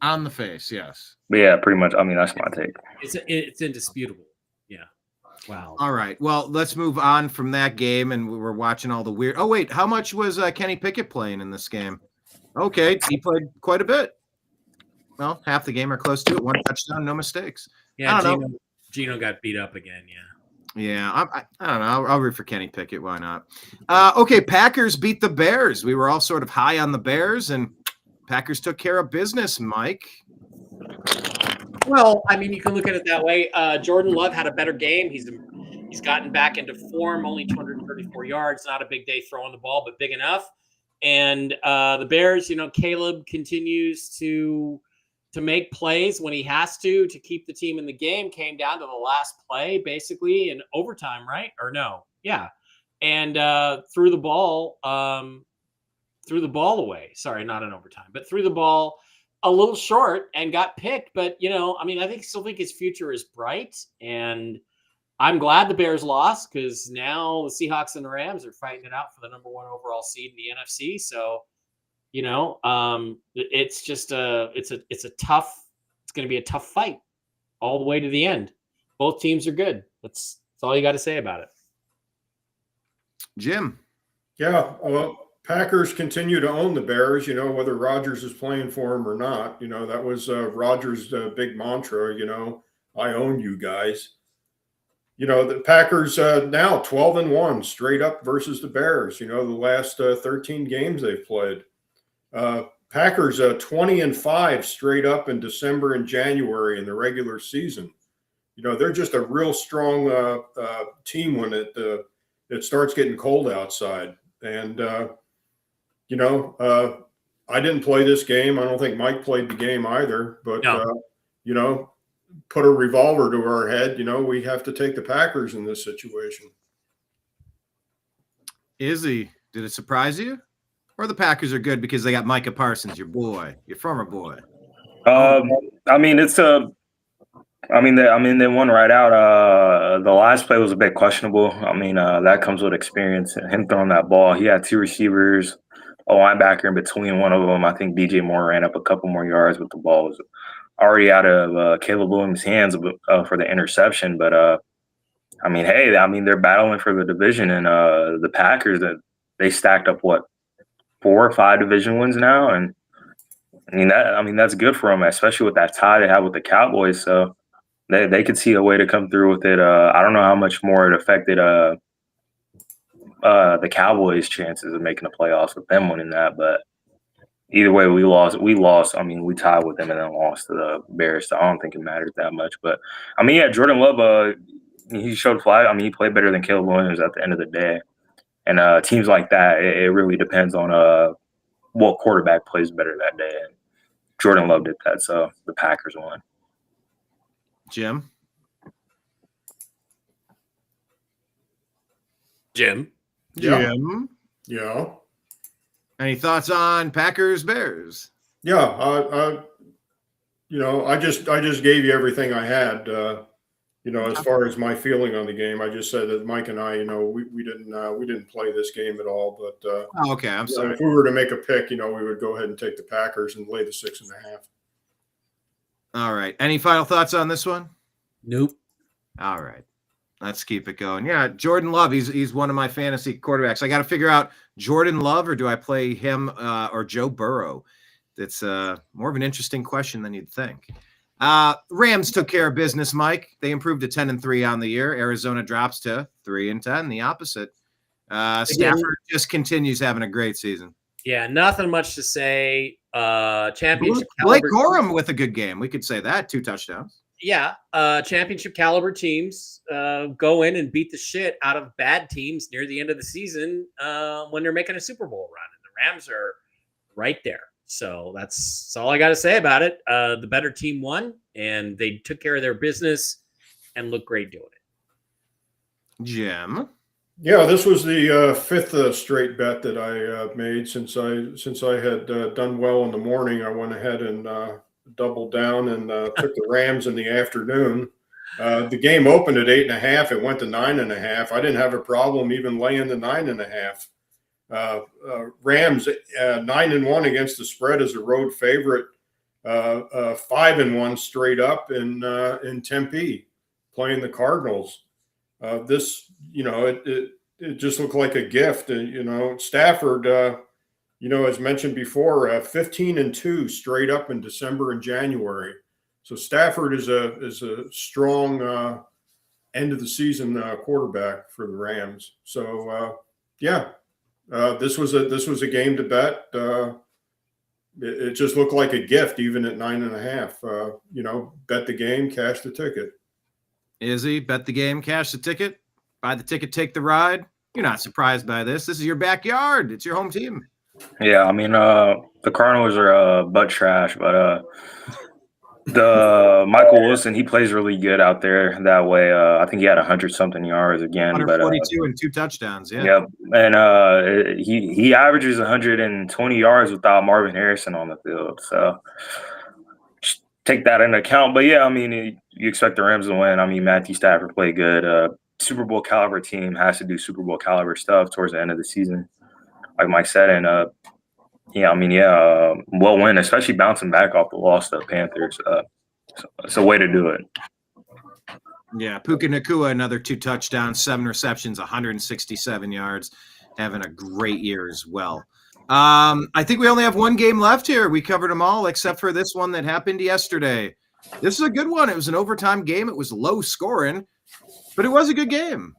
On the face, yes. But yeah, pretty much. I mean, that's my take. It's indisputable. Yeah. Wow. All right. Well, let's move on from that game, and we were watching all the weird. Oh wait, how much was Kenny Pickett playing in this game? Okay, he played quite a bit. Well, half the game or close to it. 1 touchdown, no mistakes. Yeah, Gino got beat up again. Yeah. Yeah, I don't know. I'll root for Kenny Pickett. Why not? Okay, Packers beat the Bears. We were all sort of high on the Bears, and Packers took care of business, Mike. Well, I mean, you can look at it that way. Jordan Love had a better game. He's gotten back into form. Only 234 yards. Not a big day throwing the ball, but big enough. And the Bears, Caleb continues to make plays when he has to keep the team in the game. Came down to the last play, basically in overtime, right? Or no? Yeah. And threw the ball away. Sorry, not in overtime, but threw the ball a little short and got picked. But, I mean, I still think his future is bright. And I'm glad the Bears lost because now the Seahawks and the Rams are fighting it out for the number 1 overall seed in the NFC. So, it's just it's going to be a tough fight all the way to the end. Both teams are good. That's all you got to say about it. Jim. Yeah. Well, Packers continue to own the Bears, whether Rodgers is playing for them or not. That was Rodgers' big mantra, I own you guys. The Packers now 12-1 straight up versus the Bears, the last 13 games they've played. Packers 20-5 straight up in December and January in the regular season. They're just a real strong team when it starts getting cold outside. And, I didn't play this game. I don't think Mike played the game either. But, No. Put a revolver to our head, we have to take the Packers in this situation. Izzy, did it surprise you? Or the Packers are good because they got Micah Parsons, your boy, your former boy? I mean, it's a. I mean, they won right out. The last play was a bit questionable. I mean, that comes with experience. Him throwing that ball, he had 2 receivers, a linebacker in between. One of them, I think, DJ Moore ran up a couple more yards, but the ball was already out of Caleb Williams' hands for the interception. But I mean, hey, I mean, they're battling for the division, and the Packers that they stacked up 4 or 5 division wins now, and I mean that's good for them, especially with that tie they have with the Cowboys. So they could see a way to come through with it. I don't know how much more it affected the Cowboys' chances of making the playoffs with them winning that, but either way, we lost. I mean, we tied with them and then lost to the Bears, so I don't think it mattered that much. But I mean, yeah, Jordan Love, he showed flag. I mean, he played better than Caleb Williams at the end of the day. And teams like that, it really depends on what quarterback plays better that day. And Jordan Love did that, so the Packers won. Jim? Yeah. Any thoughts on Packers Bears? Yeah, I just gave you everything I had. As far as my feeling on the game, I just said that Mike and I, we didn't play this game at all. But okay, I'm sorry. If we were to make a pick, we would go ahead and take the Packers and lay the 6.5. All right. Any final thoughts on this one? Nope. All right. Let's keep it going. Yeah, Jordan Love. He's one of my fantasy quarterbacks. I got to figure out Jordan Love, or do I play him or Joe Burrow? That's more of an interesting question than you'd think. Rams took care of business, Mike. They improved to 10-3 on the year. Arizona drops to 3-10, the opposite. Stafford just continues having a great season. Yeah, nothing much to say. Championship Blake caliber Corum with a good game. We could say that. 2 touchdowns. Yeah, championship caliber teams go in and beat the shit out of bad teams near the end of the season when they're making a Super Bowl run. And the Rams are right there. So that's all I got to say about it. The better team won, and they took care of their business and looked great doing it. Jim? Yeah, this was the 5th straight bet that I made since I had done well in the morning. I went ahead and doubled down and took the Rams in the afternoon. The game opened at 8.5. It went to 9.5. I didn't have a problem even laying the 9.5. Rams 9-1 against the spread as a road favorite. 5-1 straight up in Tempe, playing the Cardinals. This, it just looked like a gift. Stafford, as mentioned before, 15-2 straight up in December and January. So Stafford is a strong end of the season quarterback for the Rams. So this was a game to bet. It just looked like a gift, even at 9.5. Bet the game, cash the ticket. Izzy, bet the game, cash the ticket, buy the ticket, take the ride. You're not surprised by this. This is your backyard. It's your home team. Yeah, I mean, the Cardinals are butt trash, but the Michael Wilson, he plays really good out there that way. I think he had 100-something yards again. 142 and 2 touchdowns, yeah. Yep, and he averages 120 yards without Marvin Harrison on the field. So just take that into account. But, yeah, I mean, you expect the Rams to win. I mean, Matthew Stafford played good. Super Bowl caliber team has to do Super Bowl caliber stuff towards the end of the season, like Mike said. And, well win, especially bouncing back off the loss to the Panthers. It's a way to do it. Yeah, Puka Nacua, another 2 touchdowns, 7 receptions, 167 yards, having a great year as well. I think we only have one game left here. We covered them all except for this one that happened yesterday. This is a good one. It was an overtime game. It was low scoring, but it was a good game.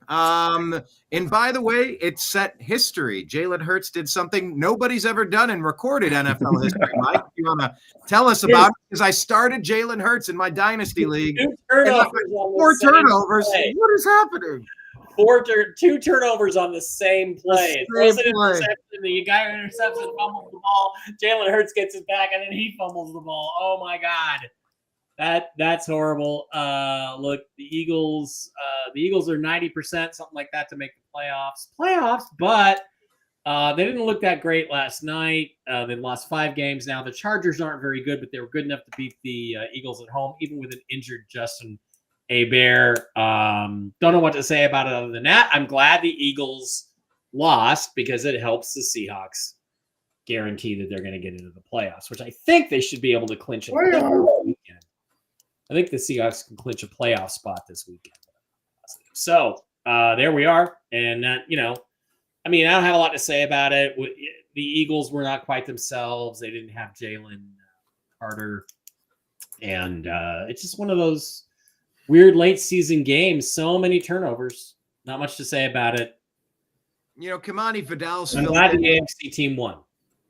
And by the way, it set history. Jalen Hurts did something nobody's ever done in recorded NFL history. Mike, you want to tell us about it? Because I started Jalen Hurts in my dynasty league. 4 turnovers. What is happening? 2 turnovers on the same play. It wasn't an interception. The guy who intercepts and fumbles the ball. Jalen Hurts gets it back, and then he fumbles the ball. Oh, my God. That's horrible. Look, the Eagles are 90%, something like that, to make the playoffs. But They didn't look that great last night. They lost 5 games now. The Chargers aren't very good, but they were good enough to beat the Eagles at home, even with an injured Justin Hebert. Don't know what to say about it other than that. I'm glad the Eagles lost because it helps the Seahawks guarantee that they're going to get into the playoffs, which I think they should be able to clinch a weekend. I think the Seahawks can clinch a playoff spot this weekend. So there we are. And, I mean, I don't have a lot to say about it. The Eagles were not quite themselves. They didn't have Jalen Carter. And it's just one of those weird late season games. So many turnovers. Not much to say about it. Kamani Vidal's I'm glad the AFC team won.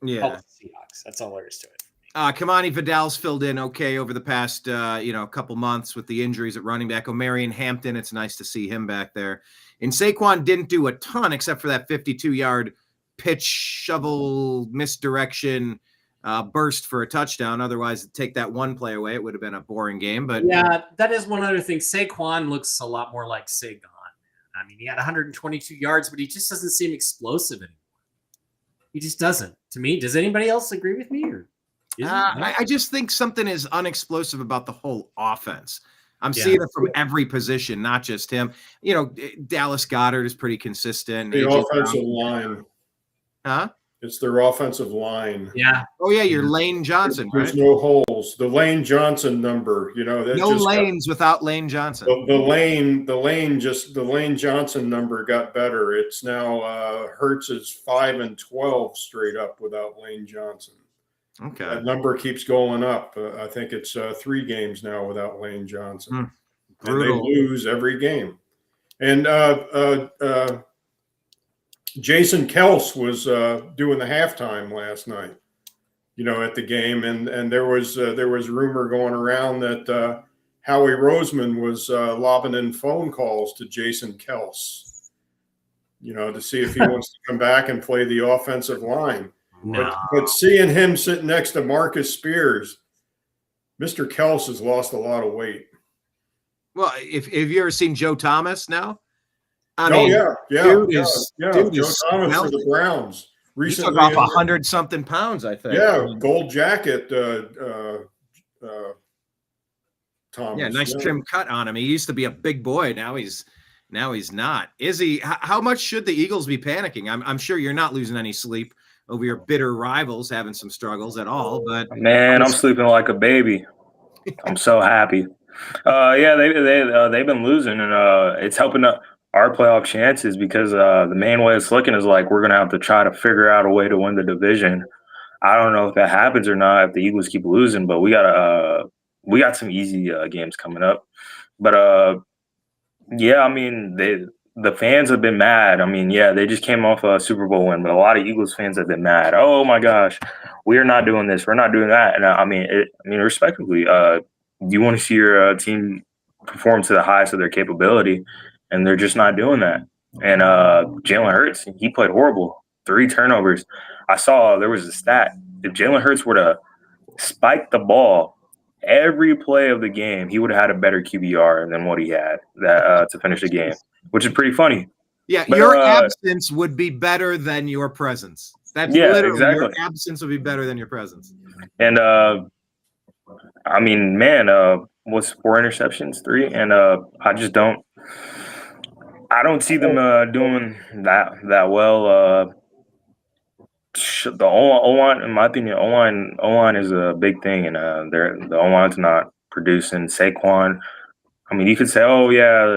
Yeah. Help the Seahawks. That's all there is to it. Kamani Vidal's filled in okay over the past, couple months with the injuries at running back. Omarion Hampton, it's nice to see him back there. And Saquon didn't do a ton except for that 52-yard pitch, shovel, misdirection, burst for a touchdown. Otherwise, take that one play away, it would have been a boring game. But yeah, that is one other thing. Saquon looks a lot more like Sagan. I mean, he had 122 yards, but he just doesn't seem explosive anymore. He just doesn't. To me, does anybody else agree with me? Or I just think something is unexplosive about the whole offense. I'm seeing it from every position, not just him. Dallas Goedert is pretty consistent. The offensive line. Huh? It's their offensive line. Yeah. Oh, yeah, you're Lane Johnson, There's right? no holes. The Lane Johnson number, that no just lanes without Lane Johnson. The Lane Johnson number got better. It's now Hurts is 5 and 12 straight up without Lane Johnson. Okay. That number keeps going up. I think it's 3 games now without Lane Johnson. And they lose every game. And Jason Kels was doing the halftime last night, at the game. And there was rumor going around that Howie Roseman was lobbing in phone calls to Jason Kels, to see if he wants to come back and play the offensive line. No. But seeing him sitting next to Marcus Spears, Mr. Kels has lost a lot of weight. Well, if you ever seen Joe Thomas now? Joe Thomas for the Browns. Recently, he took off 100-something pounds, I think. Yeah, gold jacket. Thomas. Yeah, nice trim cut on him. He used to be a big boy. Now he's not. Is he? How much should the Eagles be panicking? I'm sure you're not losing any sleep over your bitter rivals having some struggles at all. But man, I'm sleeping like a baby. I'm so happy. They've been losing, and it's helping our playoff chances because the main way it's looking is like we're gonna have to try to figure out a way to win the division. I don't know if that happens or not if the Eagles keep losing, but we got some easy games coming up. But the fans have been mad. I mean, they just came off a Super Bowl win, but a lot of Eagles fans have been mad. Oh my gosh, we're not doing this, we're not doing that. And respectively, you want to see your team perform to the highest of their capability, and they're just not doing that. And Jalen Hurts, he played horrible. 3 turnovers. I saw there was a stat. If Jalen Hurts were to spike the ball every play of the game, he would have had a better QBR than what he had to finish the game, which is pretty funny. Yeah, but your absence would be better than your presence. That's literally exactly. Your absence would be better than your presence. And what's 4 interceptions, 3, and I don't see them doing that well. The O-line, in my opinion, O-line is a big thing, and the O-line's not producing. Saquon, you could say,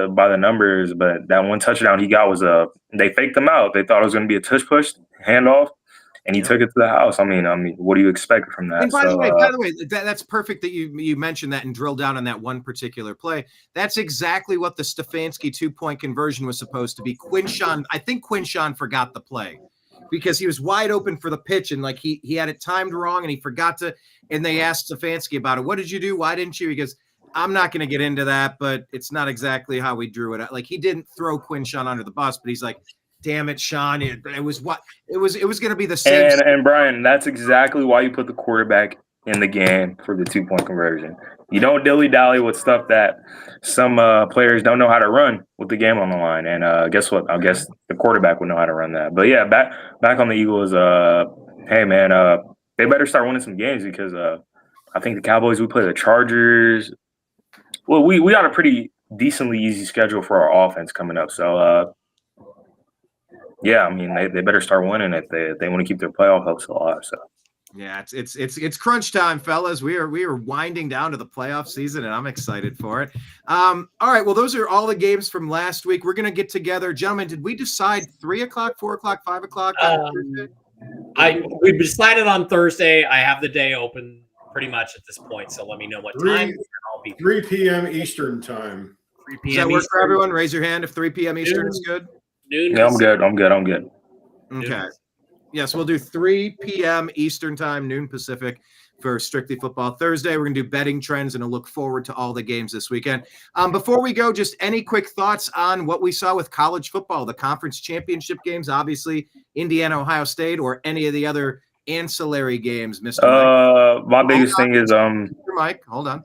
by the numbers, but that one touchdown he got was they faked him out. They thought it was going to be a tush push handoff, and he took it to the house. What do you expect from that? And by the way, that's perfect that you mentioned that and drilled down on that one particular play. That's exactly what the Stefanski 2-point conversion was supposed to be. I think Quinshawn forgot the play because he was wide open for the pitch and he had it timed wrong and he forgot to. And they asked Stefanski about it. What did you do? Why didn't you? He goes, I'm not going to get into that, but it's not exactly how we drew it. He didn't throw Quinshawn under the bus, but he's like, damn it, Sean. It was going to be the same. And Brian, that's exactly why you put the quarterback in the game for the 2-point conversion. You don't dilly-dally with stuff that some players don't know how to run with the game on the line. And guess what? I guess the quarterback would know how to run that. But, yeah, back on the Eagles, hey, man, they better start winning some games because I think the Cowboys, we play the Chargers. Well, we got a pretty decently easy schedule for our offense coming up. So, yeah, I mean, they better start winning if they want to keep their playoff hopes alive. So. Yeah, it's crunch time, fellas. We are winding down to the playoff season, and I'm excited for it. All right, well, those are all the games from last week. We're gonna get together, gentlemen. Did we decide 3 o'clock, 4 o'clock, 5 o'clock? We decided on Thursday. I have the day open pretty much at this point, so let me know what time. I'll be 3 p.m. Eastern time. 3 Does that work for everyone? Raise your hand if 3 p.m. Eastern is good. Noon. Yeah, I'm good. Okay. Yes, we'll do 3 p.m. Eastern time, noon Pacific for Strictly Football Thursday. We're going to do betting trends and I look forward to all the games this weekend. Before we go, just any quick thoughts on what we saw with college football, the conference championship games, obviously Indiana, Ohio State, or any of the other ancillary games, Mr. Mike? My biggest thing is Mr. Mike, hold on.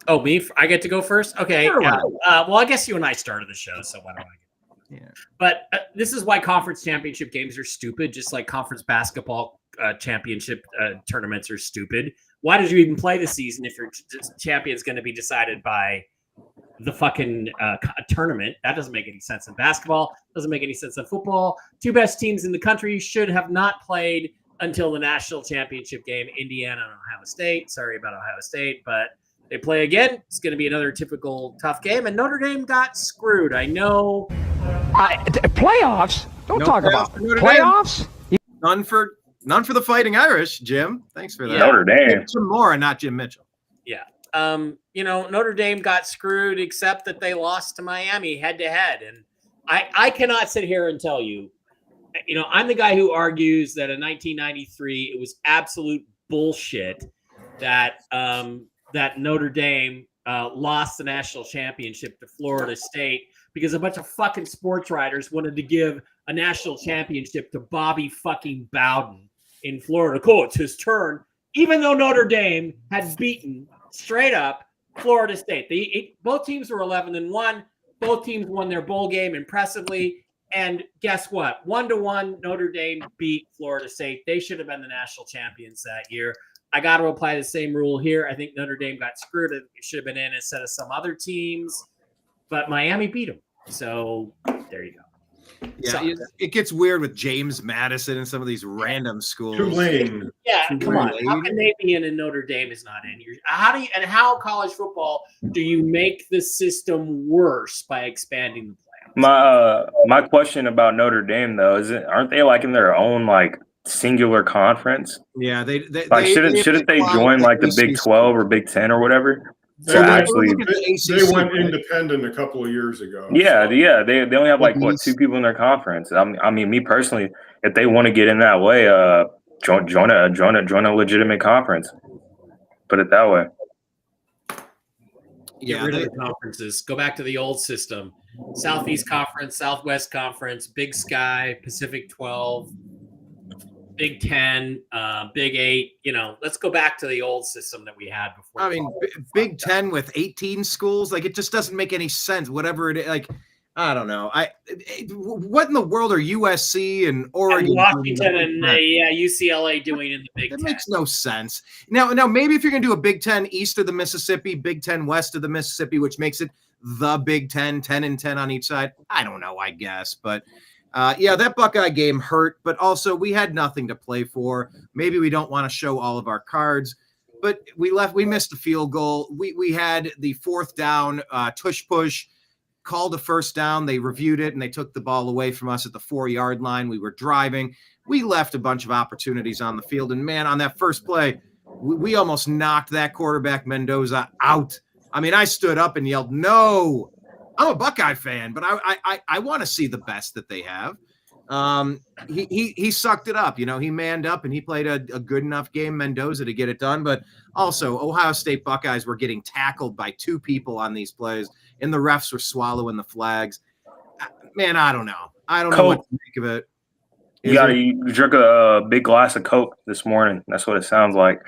Oh, me? I get to go first? Okay. Sure, Yeah. Well, I guess you and I started the show, so why don't I? Yeah. But this is why conference championship games are stupid, just like conference basketball championship tournaments are stupid. Why did you even play the season if your champion's going to be decided by the fucking tournament? That doesn't make any sense in basketball. Doesn't make any sense in football. 2 best teams in the country should have not played until the national championship game, Indiana and Ohio State. Sorry about Ohio State, but they play again. It's going to be another typical tough game, and Notre Dame got screwed. I know. Playoffs? Don't No talk playoffs about for Notre Dame. playoffs. None for the Fighting Irish, Jim. Thanks for that. Notre Dame. Jim Moore and not Jim Mitchell. Yeah. Notre Dame got screwed, except that they lost to Miami head to head. And I cannot sit here and tell you, I'm the guy who argues that in 1993, it was absolute bullshit that Notre Dame lost the national championship to Florida State because a bunch of fucking sports writers wanted to give a national championship to Bobby fucking Bowden in Florida. Cool, it's his turn. Even though Notre Dame had beaten straight up Florida State. Both teams were 11-1. Both teams won their bowl game impressively. And guess what? 1-1, Notre Dame beat Florida State. They should have been the national champions that year. I got to apply the same rule here. I think Notre Dame got screwed. It should have been in instead of some other teams. But Miami beat them. So there you go. Yeah, it gets weird with James Madison and some of these random schools. Tulane. Yeah, come on. How can they be in and Notre Dame is not in? How college football do you make the system worse by expanding the playoffs? My question about Notre Dame though aren't they like in their own like singular conference? Yeah, they shouldn't they join like the Big 12 or Big 10 or whatever? They went independent a couple of years ago. Yeah. They only have like 2 people in their conference. I mean, me personally, if they want to get in that way, join a legitimate conference. Put it that way. Get rid of the conferences. Go back to the old system. Southeast Conference, Southwest Conference, Big Sky, Pacific 12. Big 10, Big 8, let's go back to the old system that we had before. I mean, Big 10 with 18 schools, like it just doesn't make any sense. Whatever it is, like, I don't know. What in the world are USC and Oregon, and Washington and UCLA doing in the Big 10? That makes no sense. Now, maybe if you're going to do a Big 10 east of the Mississippi, Big 10 west of the Mississippi, which makes it the Big 10, 10-10 on each side. I don't know, I guess, but. That Buckeye game hurt, but also we had nothing to play for. Maybe we don't want to show all of our cards, but we missed a field goal. We had the 4th down tush push, called a first down. They reviewed it and they took the ball away from us at the 4-yard line. We were driving. We left a bunch of opportunities on the field. And man, on that first play, we almost knocked that quarterback Mendoza out. I mean, I stood up and yelled, no. I'm a Buckeye fan, but I want to see the best that they have. He sucked it up. He manned up and he played a good enough game, Mendoza, to get it done. But also, Ohio State Buckeyes were getting tackled by 2 people on these plays, and the refs were swallowing the flags. Man, I don't know. I don't know what to make of it. You drink a big glass of Coke this morning. That's what it sounds like.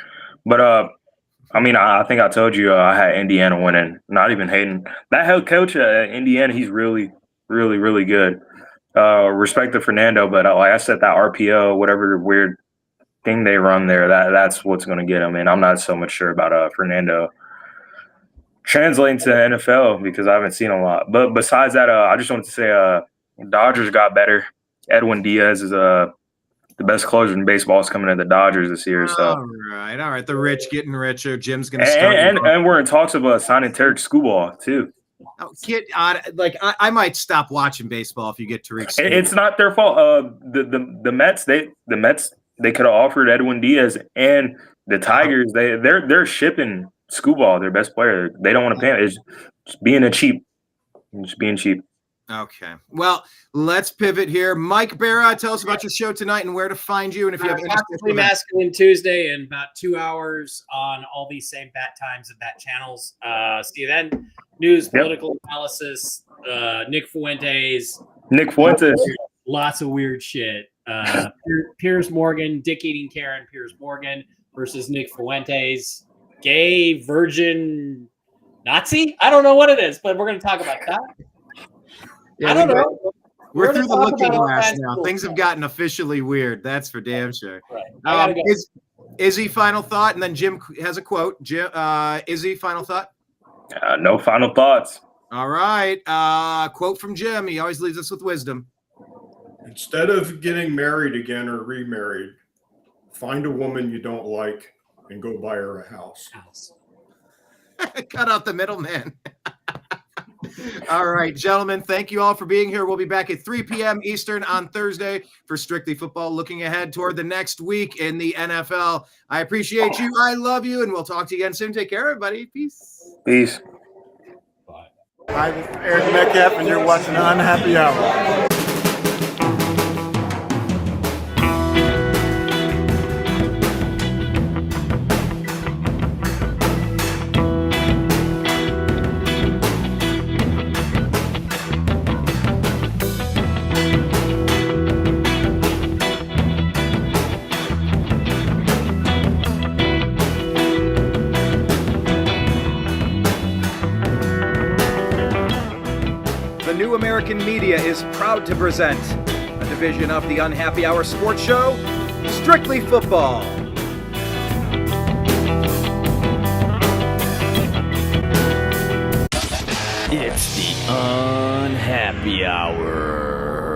But I mean, I think I told you I had Indiana winning. Not even hating. That head coach at Indiana, he's really, really, really good. Respect to Fernando, but like I said, that RPO, whatever weird thing they run there, that's what's going to get him. And I'm not so much sure about Fernando translating to the NFL because I haven't seen a lot. But besides that, I just wanted to say Dodgers got better. Edwin Diaz is the best closer in baseball is coming to the Dodgers this year. So all right. The rich getting richer. Jim's gonna start. And we're in talks of signing Tariq Skubal too. Oh, kid, I might stop watching baseball if you get Tariq Skubal. It's not their fault. The Mets they could have offered Edwin Diaz, and the Tigers they're shipping Skubal, their best player. They don't want to pay him. It's just being cheap. Okay. Well, let's pivot here. Mike Bara, tell us about your show tonight and where to find you. And if you have any Masculine Tuesday in about 2 hours on all these same bat times and bat channels. See you then. News, political analysis, Nick Fuentes. Lots of weird shit. Piers Morgan, dick eating Karen Piers Morgan versus Nick Fuentes. Gay, virgin, Nazi? I don't know what it is, but we're going to talk about that. Yeah, I don't know. We're through the looking glass now. Things have gotten officially weird. That's for damn sure. Right. Izzy, final thought, and then Jim has a quote. Izzy, final thought? No final thoughts. All right. Quote from Jim. He always leaves us with wisdom. Instead of getting married again or remarried, find a woman you don't like and go buy her a house. Cut out the middleman. All right, gentlemen, thank you all for being here. We'll be back at 3 p.m. Eastern on Thursday for Strictly Football, looking ahead toward the next week in the NFL. I appreciate you. I love you, and we'll talk to you again soon. Take care, everybody. Peace. Bye. Hi, this is Eric Metcalf, and you're watching Unhappy Hour. New American Media is proud to present a division of the Unhappy Hour sports show, Strictly Football. It's the Unhappy Hour.